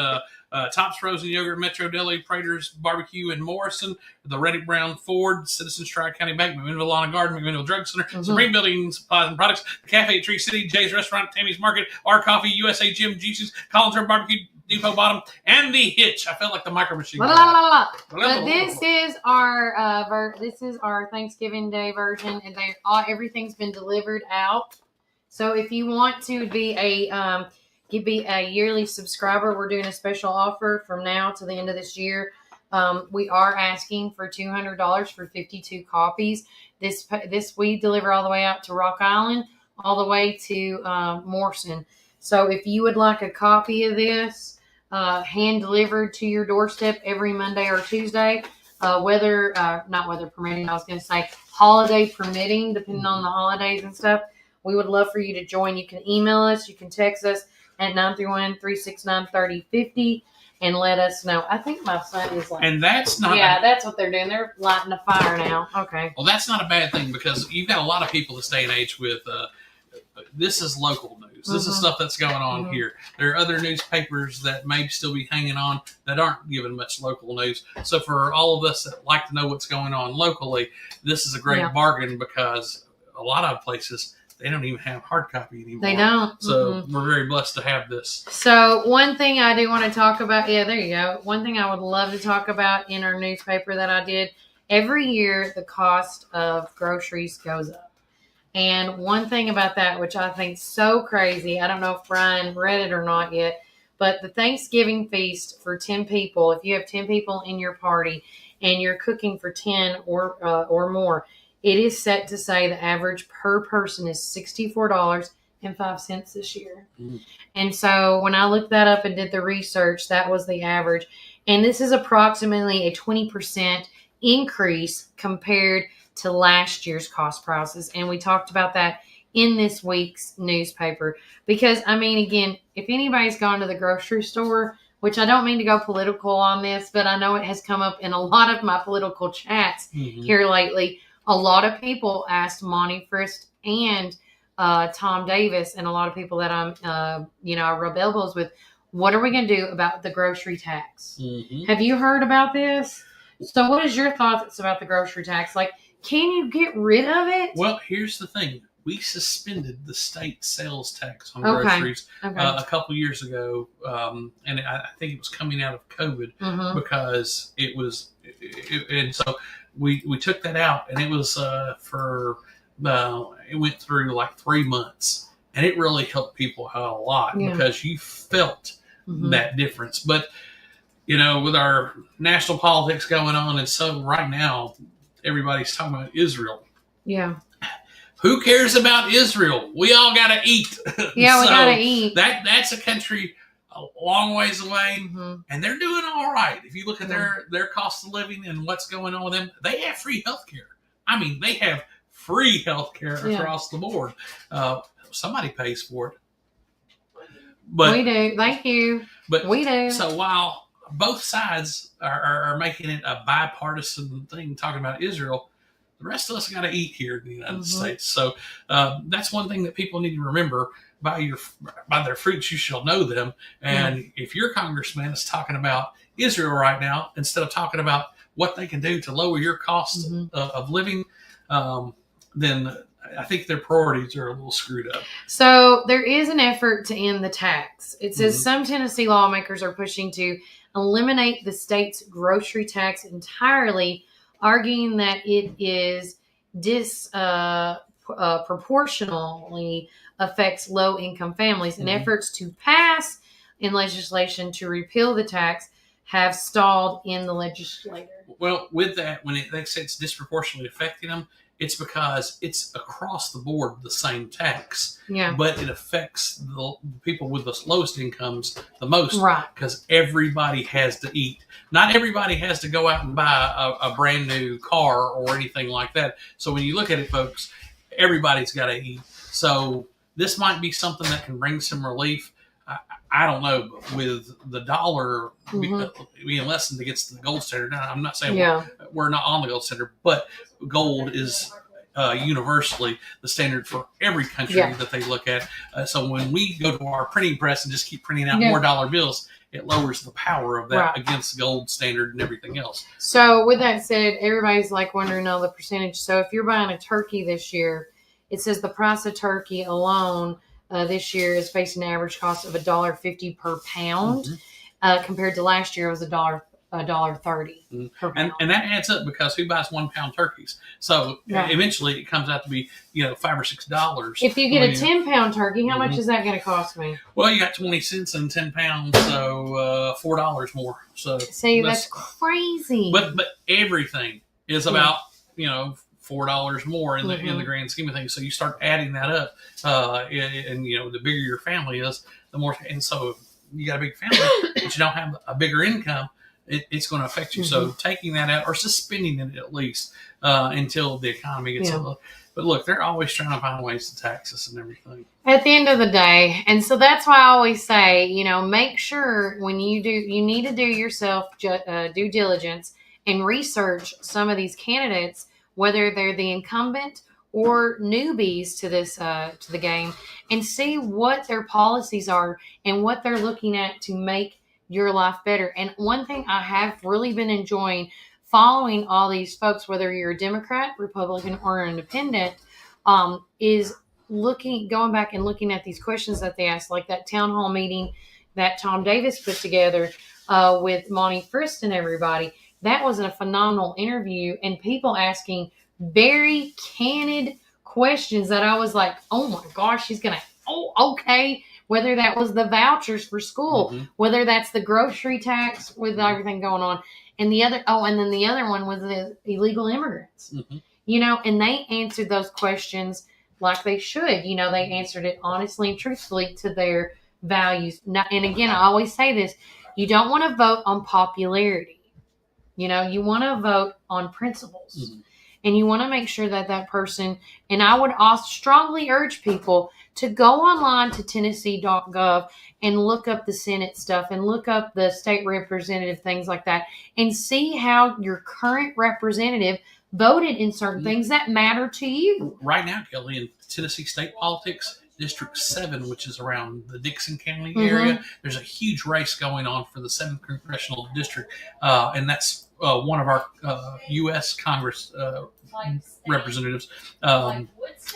S2: Tops Frozen Yogurt, Metro Deli, Prater's Barbecue in Morrison, the Reddick Brown Ford, Citizens Tri-County Bank, McMinnville Lawn and Garden, McMinnville Drug Center, Supreme Building Supplies and Products, the Cafe at Tree City, Jay's Restaurant, Tammy's Market, R Coffee, USA Gym, Juices, Collins Road Barbecue, Depot Bottom, and the Hitch. I felt like the Micro Machine.
S1: But this is our Thanksgiving Day version, and everything's been delivered out. So if you want to be a yearly subscriber, we're doing a special offer from now to the end of this year. We are asking for $200 for 52 copies. This we deliver all the way out to Rock Island, all the way to Morrison. So if you would like a copy of this, hand delivered to your doorstep every Monday or Tuesday, not weather permitting, I was going to say holiday permitting, depending on the holidays and stuff, we would love for you to join. You can email us, you can text us at 931-369-3050 and let us know. I think my son is like...
S2: And that's not...
S1: Yeah, that's what they're doing. They're lighting a fire now. Okay.
S2: Well, that's not a bad thing, because you've got a lot of people this day and age with... this is local news. This is stuff that's going on here. There are other newspapers that may still be hanging on that aren't giving much local news. So for all of us that like to know what's going on locally, this is a great bargain, because a lot of places... they don't even have hard copy anymore.
S1: They don't.
S2: So we're very blessed to have this.
S1: So one thing I do want to talk about, there you go. One thing I would love to talk about in our newspaper that I did, every year the cost of groceries goes up. And one thing about that, which I think is so crazy, I don't know if Brian read it or not yet, but the Thanksgiving feast for 10 people, if you have 10 people in your party and you're cooking for 10 or more, it is set to say the average per person is $64.05 this year. And so when I looked that up and did the research, that was the average. And this is approximately a 20% increase compared to last year's cost prices. And we talked about that in this week's newspaper. Because, I mean, again, if anybody's gone to the grocery store, which I don't mean to go political on this, but I know it has come up in a lot of my political chats here lately. A lot of people asked Monty Frist and Tom Davis, and a lot of people that I rub elbows with, what are we going to do about the grocery tax? Have you heard about this? So what is your thoughts about the grocery tax? Like, can you get rid of it?
S2: Well, here's the thing. We suspended the state sales tax on groceries a couple years ago, and I think it was coming out of COVID because it was, and so we took that out, and it was it went through like 3 months, and it really helped people out a lot because you felt that difference. But with our national politics going on, and so right now everybody's talking about Israel.
S1: Yeah.
S2: Who cares about Israel? We all got to eat.
S1: Yeah, we got to eat.
S2: That's a country a long ways away, and they're doing all right. If you look at their cost of living and what's going on with them, they have free health care. I mean, they have free health care across the board. Somebody pays for it. But
S1: we do. Thank you.
S2: But
S1: we do.
S2: So while both sides are making it a bipartisan thing, talking about Israel, the rest of us got to eat here in the United States. So that's one thing that people need to remember. By their fruits you shall know them. And if your congressman is talking about Israel right now, instead of talking about what they can do to lower your cost of living, then I think their priorities are a little screwed up.
S1: So there is an effort to end the tax. It says some Tennessee lawmakers are pushing to eliminate the state's grocery tax entirely, arguing that it is disproportionately affects low-income families. And efforts to pass in legislation to repeal the tax have stalled in the legislature.
S2: Well, with that, when they say it's disproportionately affecting them, it's because it's across the board the same tax.
S1: Yeah.
S2: But it affects the people with the lowest incomes the most.
S1: Right.
S2: Because everybody has to eat. Not everybody has to go out and buy a brand new car or anything like that. So when you look at it, folks, everybody's got to eat. So this might be something that can bring some relief. I don't know, but with the dollar being lessened against the gold standard. Now, I'm not saying we're not on the gold standard, but gold is universally the standard for every country that they look at. So when we go to our printing press and just keep printing out more dollar bills, it lowers the power of that against the gold standard and everything else.
S1: So with that said, everybody's like wondering all the percentage. So if you're buying a turkey this year, it says the price of turkey alone this year is facing an average cost of $1.50 per pound. Compared to last year, it was $1.30 per pound.
S2: And that adds up because who buys 1 pound turkeys? So eventually it comes out to be, $5 or $6.
S1: If you get a 10-pound turkey, how much is that going to cost me?
S2: Well, you got 20 cents in 10 pounds, so $4 more. So
S1: see, that's crazy.
S2: But everything is about $4 more in the grand scheme of things. So you start adding that up, and the bigger your family is, the more. And so you got a big family, but you don't have a bigger income. It's going to affect you. So taking that out or suspending it at least until the economy gets up. But look, they're always trying to find ways to tax us and everything.
S1: At the end of the day, and so that's why I always say, make sure when you need to do yourself due diligence and research some of these candidates, whether they're the incumbent or newbies to this to the game, and see what their policies are and what they're looking at to make your life better. And one thing I have really been enjoying following all these folks, whether you're a Democrat, Republican, or independent, is going back and looking at these questions that they asked, like that town hall meeting that Tom Davis put together with Monty Frist and everybody. That was a phenomenal interview, and people asking very candid questions that I was like, oh my gosh, she's going to, okay. Whether that was the vouchers for school, whether that's the grocery tax with everything going on. And the other, and then the other one was the illegal immigrants, and they answered those questions like they should. They answered it honestly and truthfully to their values. Now, and again, I always say this, you don't want to vote on popularity. You want to vote on principles. And you want to make sure that person, and I would also strongly urge people to go online to Tennessee.gov and look up the Senate stuff and look up the state representative, things like that, and see how your current representative voted in certain things that matter to you.
S2: Right now, Kelly, in Tennessee state politics, District 7, which is around the Dixon County area, there's a huge race going on for the 7th Congressional District, and that's one of our U.S. Congress representatives,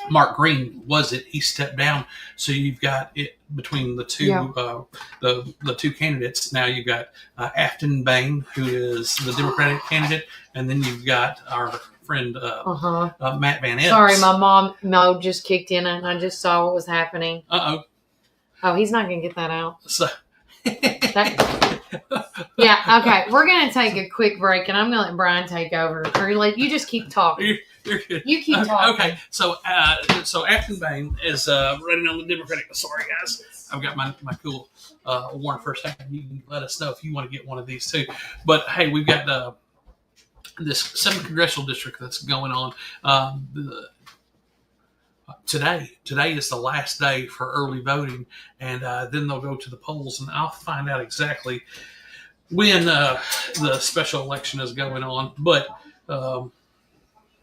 S2: Mark Green, he stepped down. So you've got it between the two the two candidates. Now you've got Afton Bain, who is the Democratic candidate, and then you've got our friend Matt Van Epps.
S1: Sorry, my mom just kicked in and I just saw what was happening. Oh, he's not gonna get that out.
S2: So
S1: yeah, okay. We're gonna take a quick break, and I'm gonna let Brian take over. Or you just keep talking.
S2: You're good.
S1: You keep talking.
S2: Okay. So Afton Bain is running on the Democratic. Sorry, guys. I've got my cool Warren First Second. You can let us know if you want to get one of these too. But hey, we've got this 7th Congressional District that's going on. Today is the last day for early voting, and then they'll go to the polls, and I'll find out exactly when the special election is going on. But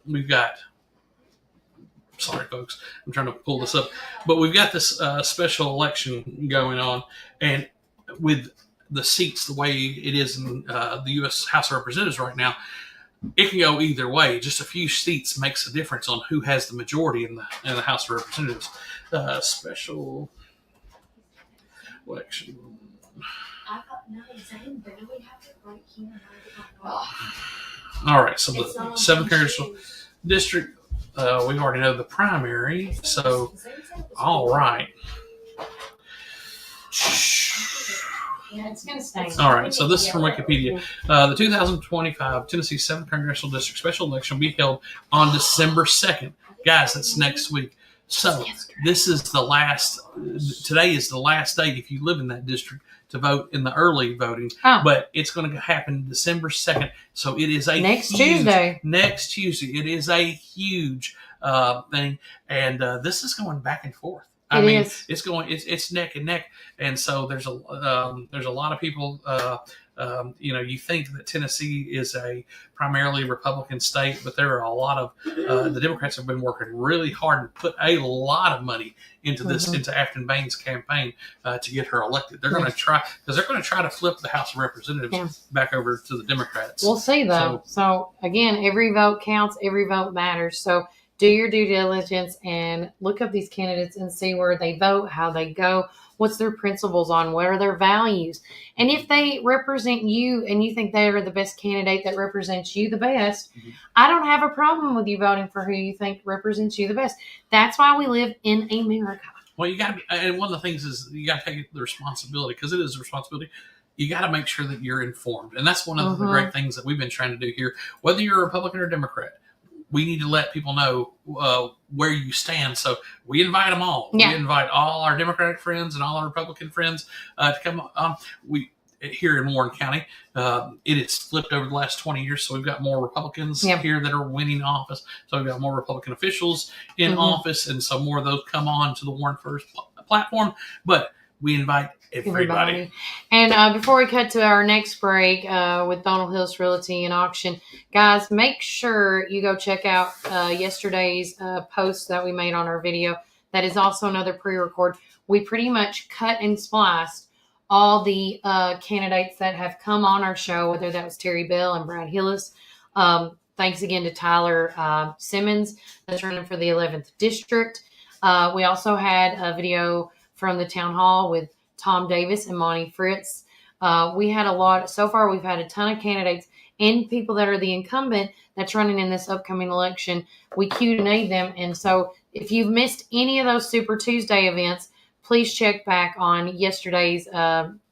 S2: we've got, sorry folks, I'm trying to pull this up, but we've got this special election going on, and with the seats the way it is in the U.S. House of Representatives right now, it can go either way. Just a few seats makes a difference on who has the majority in the House of Representatives. Special election. All right, so the 7th Congressional District, we already know the primary. So, all right.
S1: Yeah, it's going to stay.
S2: All right, so this is from Wikipedia. The 2025 Tennessee 7th Congressional District Special Election will be held on December 2nd. Guys, that's next week. So this is the last, today is the last day if you live in that district to vote in the early voting.
S1: Oh.
S2: But it's going to happen December 2nd. So it is a
S1: Next
S2: huge,
S1: Tuesday.
S2: Next Tuesday. It is a huge thing. And this is going back and forth. I mean, it's neck and neck, and so there's a lot of people. You think that Tennessee is a primarily Republican state, but there are a lot of the Democrats have been working really hard and put a lot of money into this into Afton Bain's campaign to get her elected. They're going to try to flip the House of Representatives back over to the Democrats.
S1: We'll see though. So again, every vote counts. Every vote matters. So do your due diligence and look up these candidates and see where they vote, how they go, what's their principles on, what are their values. And if they represent you and you think they are the best candidate that represents you the best, I don't have a problem with you voting for who you think represents you the best. That's why we live in America.
S2: Well, you got to, and one of the things is you got to take the responsibility, because it is a responsibility. You got to make sure that you're informed. And that's one of the great things that we've been trying to do here, whether you're a Republican or Democrat. We need to let people know where you stand. So we invite them all. Yeah. We invite all our Democratic friends and all our Republican friends to come on. Here in Warren County, it has flipped over the last 20 years. So we've got more Republicans here that are winning office. So we've got more Republican officials in office. And so more of those come on to the Warren First platform. But we invite everybody.
S1: And before we cut to our next break with Donald Hillis Realty and Auction, guys, make sure you go check out yesterday's post that we made on our video. That is also another pre-record. We pretty much cut and spliced all the candidates that have come on our show, whether that was Terry Bell and Brad Hillis. Thanks again to Tyler Simmons, that's running for the 11th District. We also had a video from the town hall with Tom Davis and Monty Fritz. We had a lot. So far, we've had a ton of candidates and people that are the incumbent that's running in this upcoming election. We Q&A'd them. And so if you've missed any of those Super Tuesday events, please check back on yesterday's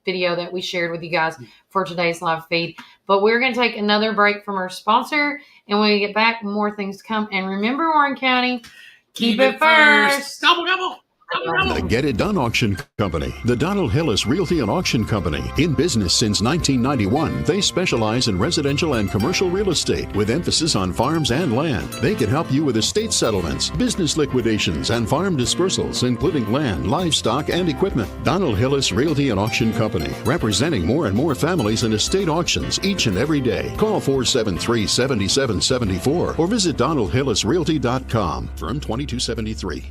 S1: video that we shared with you guys for today's live feed. But we're going to take another break from our sponsor. And when we get back, more things to come. And remember, Warren County, keep it first.
S2: Gobble, gobble.
S12: The Get It Done Auction Company, the Donald Hillis Realty and Auction Company. In business since 1991, they specialize in residential and commercial real estate with emphasis on farms and land. They can help you with estate settlements, business liquidations, and farm dispersals, including land, livestock, and equipment. Donald Hillis Realty and Auction Company, representing more and more families in estate auctions each and every day. Call 473-7774 or visit DonaldHillisRealty.com. Firm 2273.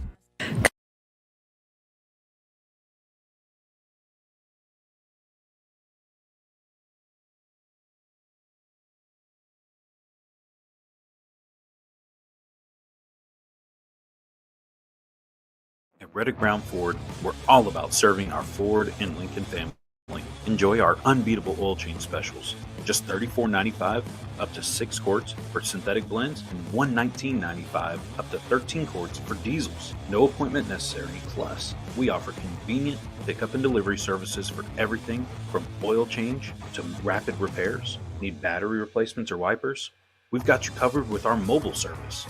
S5: At Reddick Brown Ford, we're all about serving our Ford and Lincoln family. Enjoy our unbeatable oil change specials. Just $34.95 up to 6 quarts for synthetic blends and $119.95 up to 13 quarts for diesels. No appointment necessary. Plus, we offer convenient pickup and delivery services for everything from oil change to rapid repairs. Need battery replacements or wipers? We've got you covered with our mobile service.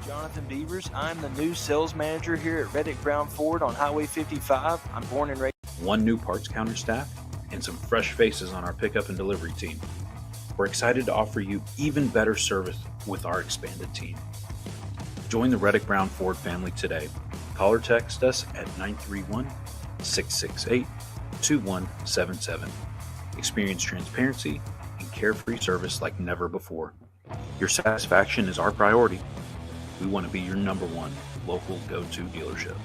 S13: Jonathan Beavers. I'm the new sales manager here at Reddick Brown Ford on Highway 55. I'm born and raised.
S5: One new parts counter staff and some fresh faces on our pickup and delivery team. We're excited to offer you even better service with our expanded team. Join the Reddick Brown Ford family today. Call or text us at 931-668-2177. Experience transparency and carefree service like never before. Your satisfaction is our priority. We want to be your number one local go-to dealership.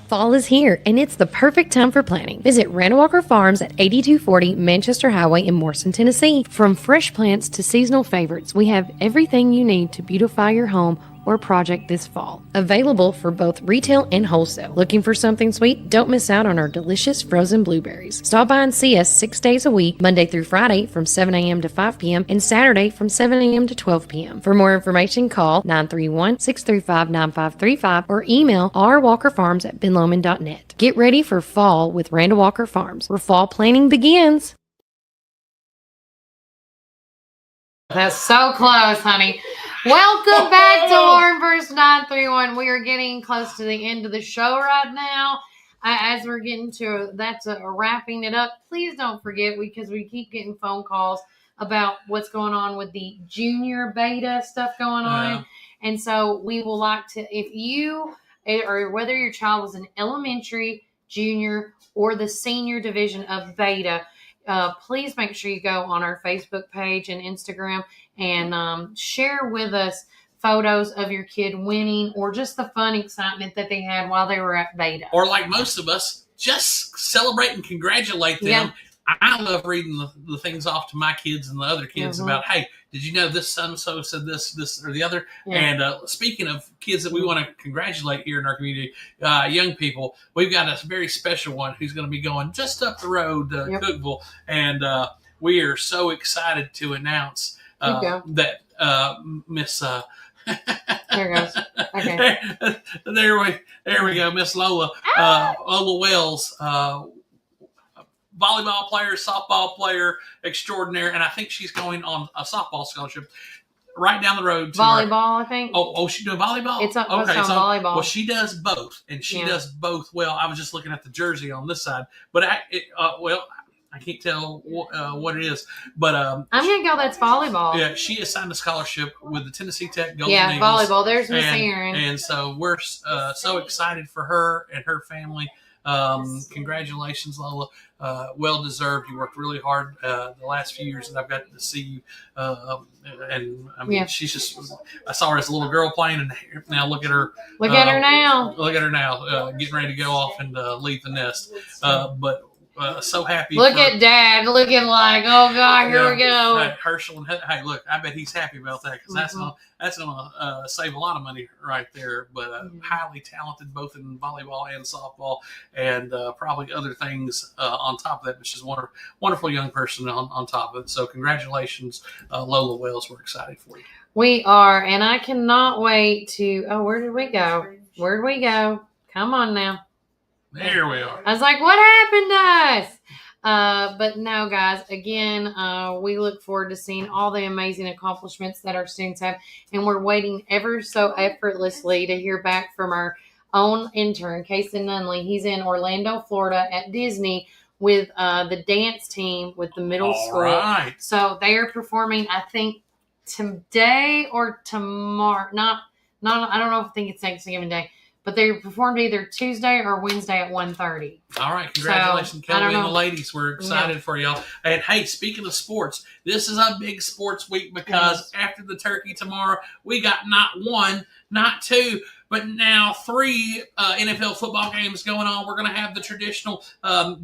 S7: Fall is here, and it's the perfect time for planting. Visit Randall Farms at 8240 Manchester Highway in Morrison, Tennessee. From fresh plants to seasonal favorites, we have everything you need to beautify your home or project this fall. Available for both retail and wholesale. Looking for something sweet? Don't miss out on our delicious frozen blueberries. Stop by and see us 6 days a week, Monday through Friday from 7 a.m. to 5 p.m. and Saturday from 7 a.m. to 12 p.m. For more information, call 931-635-9535 or email rwalkerfarms@benlomond.net. Get ready for fall with Randall Walker Farms, where fall planning begins.
S1: That's so close, honey. Welcome back to Warren vs. 931. We are getting close to the end of the show right now. As we're getting to wrapping it up, please don't forget, because we keep getting phone calls about what's going on with the junior beta stuff going on. And so we will like to, if you, or whether your child was in elementary, junior, or the senior division of beta, please make sure you go on our Facebook page and Instagram and share with us photos of your kid winning or just the fun excitement that they had while they were at beta.
S2: Or like most of us, just celebrate and congratulate them.
S1: Yeah.
S2: I love reading the things off to my kids and the other kids about, hey, did you know this so-and-so said this or the other? Yeah. And speaking of kids that we want to congratulate here in our community, young people, we've got a very special one who's going to be going just up the road to Cookeville. And we are so excited to announce that Miss... there
S1: it goes. Okay.
S2: There we go. Miss Lola. Lola Wells, volleyball player, softball player extraordinaire, and I think she's going on a softball scholarship right down the road.
S1: Volleyball, I think.
S2: Oh, she's doing volleyball?
S1: It's on volleyball.
S2: Well, she does both, and she does both well. I was just looking at the jersey on this side, but I can't tell what it is, but I'm
S1: gonna go. That's volleyball.
S2: Yeah, she has signed a scholarship with the Tennessee Tech Golden Eagles.
S1: Volleyball. There's Miss Aaron,
S2: and so we're so excited for her and her family. Congratulations, Lola. Well deserved. You worked really hard the last few years that I've gotten to see you. And I mean, she's just, I saw her as a little girl playing, and now look at her.
S1: Look at her now.
S2: Look at her now, getting ready to go off and leave the nest. But so happy.
S1: Look at Dad looking like, oh God, here we go.
S2: Herschel and hey, look, I bet he's happy about that, because that's gonna save a lot of money right there. But highly talented, both in volleyball and softball, and probably other things on top of that. But she's a wonderful young person on top of it. So congratulations, Lola Wells. We're excited for you.
S1: We are, and I cannot wait to. Oh, where did we go? Where'd we go? Come on now.
S2: There we are.
S1: I was like, what happened to us? But no, guys, again, we look forward to seeing all the amazing accomplishments that our students have. And we're waiting ever so effortlessly to hear back from our own intern, Kason Nunley. He's in Orlando, Florida at Disney with the dance team with the middle school.
S2: Right.
S1: So they are performing, I think, today or tomorrow. I don't know if I think it's Thanksgiving Day. But they performed either Tuesday or Wednesday at 1:30.
S2: All right. Congratulations, Kelly and the ladies. We're excited for y'all. And, hey, speaking of sports, this is a big sports week because after the turkey tomorrow, we got not one, not two, but now 3 NFL football games going on. We're going to have the traditional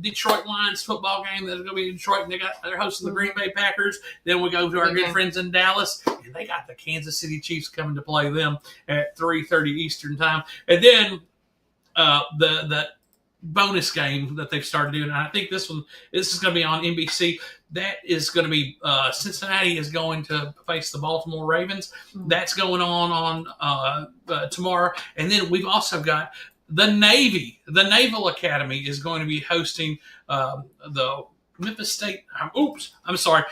S2: Detroit Lions football game that's going to be in Detroit. And they're hosting the Green Bay Packers. Then we go to our good friends in Dallas, and they got the Kansas City Chiefs coming to play them at 3:30 Eastern time. And then the bonus game that they've started doing, and I think this is going to be on NBC. That is going to be Cincinnati is going to face the Baltimore Ravens. That's going on tomorrow. And then we've also got the Navy. The Naval Academy is going to be hosting the Memphis State. I'm sorry.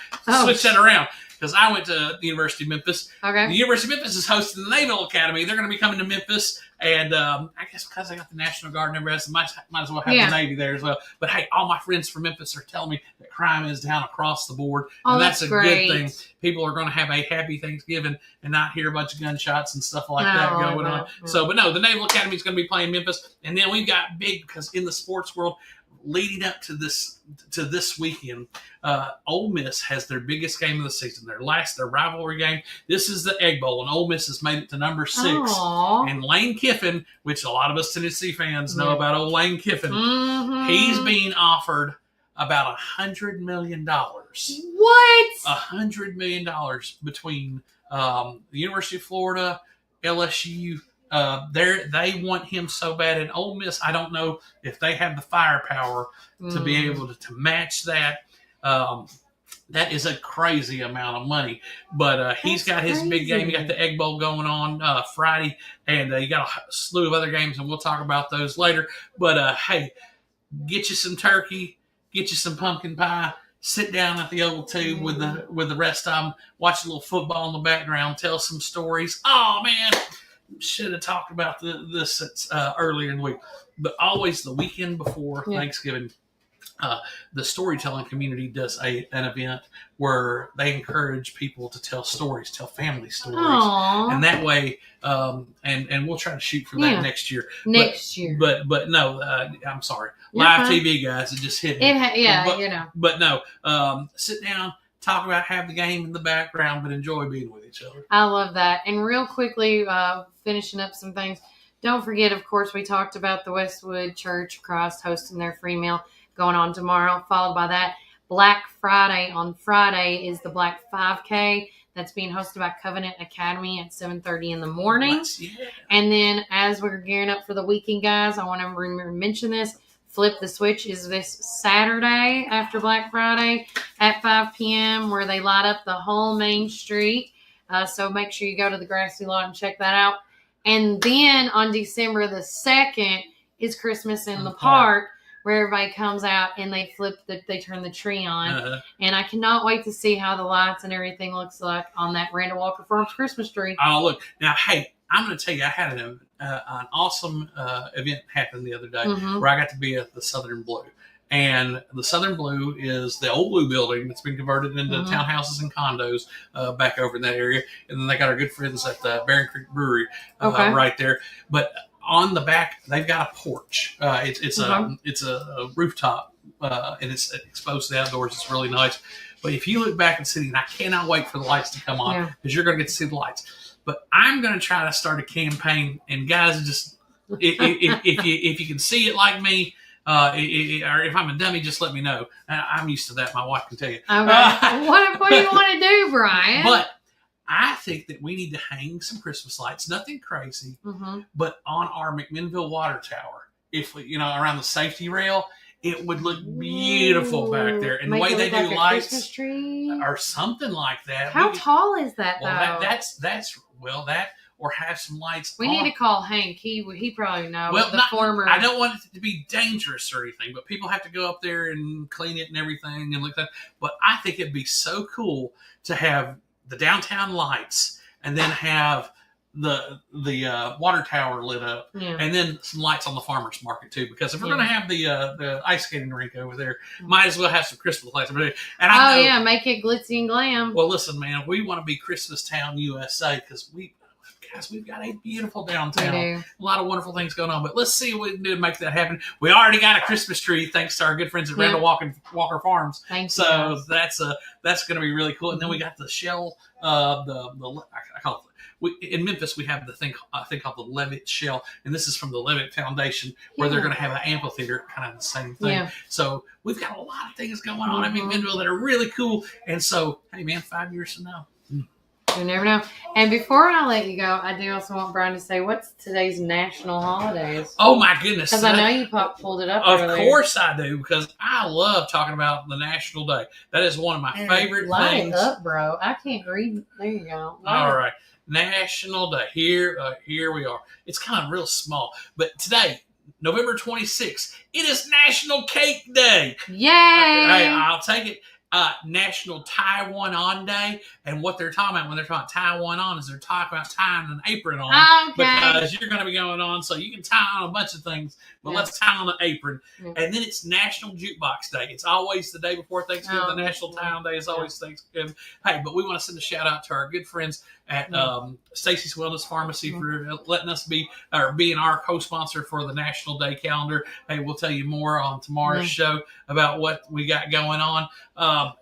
S2: Switch that around. Because I went to the University of Memphis.
S1: Okay.
S2: The University of Memphis is hosting the Naval Academy. They're going to be coming to Memphis. And I guess because I got the National Guard and everything, might as well have the Navy there as well. But, hey, all my friends from Memphis are telling me that crime is down across the board. And that's a good thing. People are going to have a happy Thanksgiving and not hear a bunch of gunshots and stuff like that going on. So, but no, the Naval Academy is going to be playing Memphis. And then we've got big, because in the sports world, leading up to this weekend, Ole Miss has their biggest game of the season, their rivalry game. This is the Egg Bowl, and Ole Miss has made it to number 6.
S1: Aww.
S2: And Lane Kiffin, which a lot of us Tennessee fans know about old Lane Kiffin, he's being offered about $100 million.
S1: What?
S2: $100 million between the University of Florida LSU. They want him so bad, and Ole Miss, I don't know if they have the firepower to be able to match that. That is a crazy amount of money, but he's got his big game. He got the Egg Bowl going on Friday, and he got a slew of other games, and we'll talk about those later. But hey, get you some turkey, get you some pumpkin pie. Sit down at the old tube with the rest of them. Watch a little football in the background. Tell some stories. Oh man, should have talked about this earlier in the week. But always the weekend before Thanksgiving, the storytelling community does an event where they encourage people to tell stories, tell family stories.
S1: Aww.
S2: And that way, and we'll try to shoot for that next year. But no, I'm sorry. Live TV, guys, it just hit me. But no, sit down, talk about, have the game in the background, but enjoy being with each other.
S1: I love that. And real quickly, finishing up some things, don't forget, of course, we talked about the Westwood Church of Christ hosting their free meal going on tomorrow, followed by that Black Friday. On Friday is the Black 5K that's being hosted by Covenant Academy at 7:30 in the morning. And then as we're gearing up for the weekend, guys, I want to mention this. Flip the Switch is this Saturday after Black Friday at 5 p.m. where they light up the whole Main Street. So make sure you go to the Grassy Lot and check that out. And then on December the 2nd is Christmas in the Park, where everybody comes out and they they turn the tree on. And I cannot wait to see how the lights and everything looks like on that Randall Walker Farms Christmas tree.
S2: Oh, look. Now, hey, I'm going to tell you, I had an awesome event happen the other day where I got to be at the Southern Blue. And the Southern Blue is the old Blue building that's been converted into townhouses and condos back over in that area. And then they got our good friends at the Barron Creek Brewery right there. But on the back, they've got a porch. It's a rooftop, and it's exposed to the outdoors. It's really nice. But if you look back and see, and I cannot wait for the lights to come on because you're going to get to see the lights. But I'm going to try to start a campaign, and guys, just if you can see it like me, or if I'm a dummy, just let me know. I'm used to that. My wife can tell you.
S1: Okay. What do you want to do, Brian?
S2: But I think that we need to hang some Christmas lights, nothing crazy, but on our McMinnville water tower. If we, around the safety rail, it would look beautiful back there. And the way they do lights,
S1: Christmas tree
S2: or something like that.
S1: How tall is that?
S2: Well,
S1: though?
S2: that's or have some lights.
S1: We need to call Hank. He probably knows.
S2: Well,
S1: I
S2: don't want it to be dangerous or anything, but people have to go up there and clean it and everything and look at that. But I think it'd be so cool to have the downtown lights and then have the water tower lit up and then some lights on the farmers market too, because if we're going to have the ice skating rink over there, might as well have some Christmas lights over there. And I know,
S1: make it glitzy and glam.
S2: Well, listen, man, we want to be Christmas Town USA because we've got a beautiful downtown. A lot of wonderful things going on. But let's see what we can do to make that happen. We already got a Christmas tree thanks to our good friends at Randall Walker Farms.
S1: Thanks.
S2: So that's going to be really cool. And then we got the shell. I call it. In Memphis, we have the thing called the Levitt Shell, and this is from the Levitt Foundation, where they're going to have an amphitheater, kind of the same thing. Yeah. So we've got a lot of things going on in McMinnville that are really cool. And so, hey, man, 5 years from now.
S1: You never know. And before I let you go, I do also want Brian to say, what's today's national holidays?
S2: Oh, my goodness.
S1: Because I know you pulled it up
S2: earlier. Of course I do, because I love talking about the National Day. That is one of my favorite things.
S1: Light it up, bro. I can't read. There you go.
S2: All right. National Day. Here we are. It's kind of real small. But today, November 26th, it is National Cake Day.
S1: Yay!
S2: Hey, I'll take it. National Taiwan On Day, and what they're talking about when they're talking Taiwan On is they're talking about tying an apron on because you're going to be going on, so you can tie on a bunch of things, but let's tie on an apron. And then it's National Jukebox Day. It's always the day before Thanksgiving. The National Town Day is always Thanksgiving. Hey, but we want to send a shout out to our good friends at Stacy's Wellness Pharmacy for letting us being our co-sponsor for the National Day calendar. Hey, we'll tell you more on tomorrow's show about what we got going on.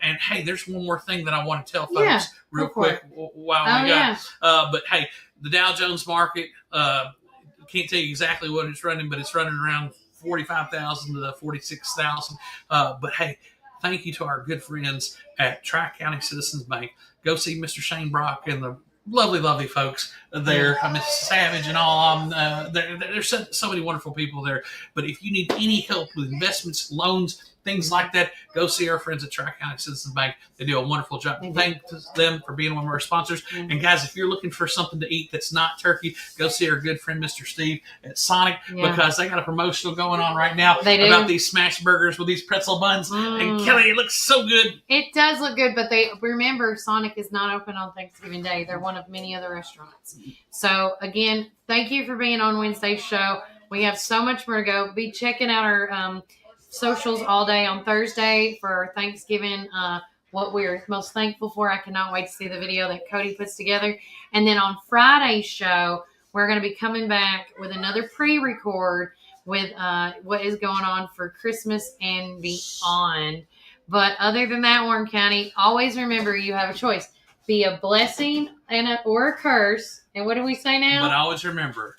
S2: And hey, there's one more thing that I want to tell folks real quick while we got. But hey, the Dow Jones market, can't tell you exactly what it's running, but it's running around 45,000 to 46,000. But hey, thank you to our good friends at Tri-County Citizens Bank. Go see Mr. Shane Brock and the lovely, lovely folks there. Miss Savage and all. There's so many wonderful people there. But if you need any help with investments, loans, things like that, go see our friends at Tri-County Citizens Bank. They do a wonderful job. Thank them for being one of our sponsors. And guys, if you're looking for something to eat that's not turkey, go see our good friend Mr. Steve at Sonic, because they got a promotional going on right now about these smash burgers with these pretzel buns. And Kelly, it looks so good.
S1: It does look good, but remember, Sonic is not open on Thanksgiving Day. They're one of many other restaurants. So again, thank you for being on Wednesday's show. We have so much more to go. Be checking out our socials all day on Thursday for Thanksgiving, what we're most thankful for. I cannot wait to see the video that Cody puts together. And then on Friday's show, we're going to be coming back with another pre-record with what is going on for Christmas and beyond. But other than that, Warren County, always remember you have a choice. Be a blessing or a curse. And what do we say now?
S2: But always remember,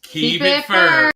S2: keep it first.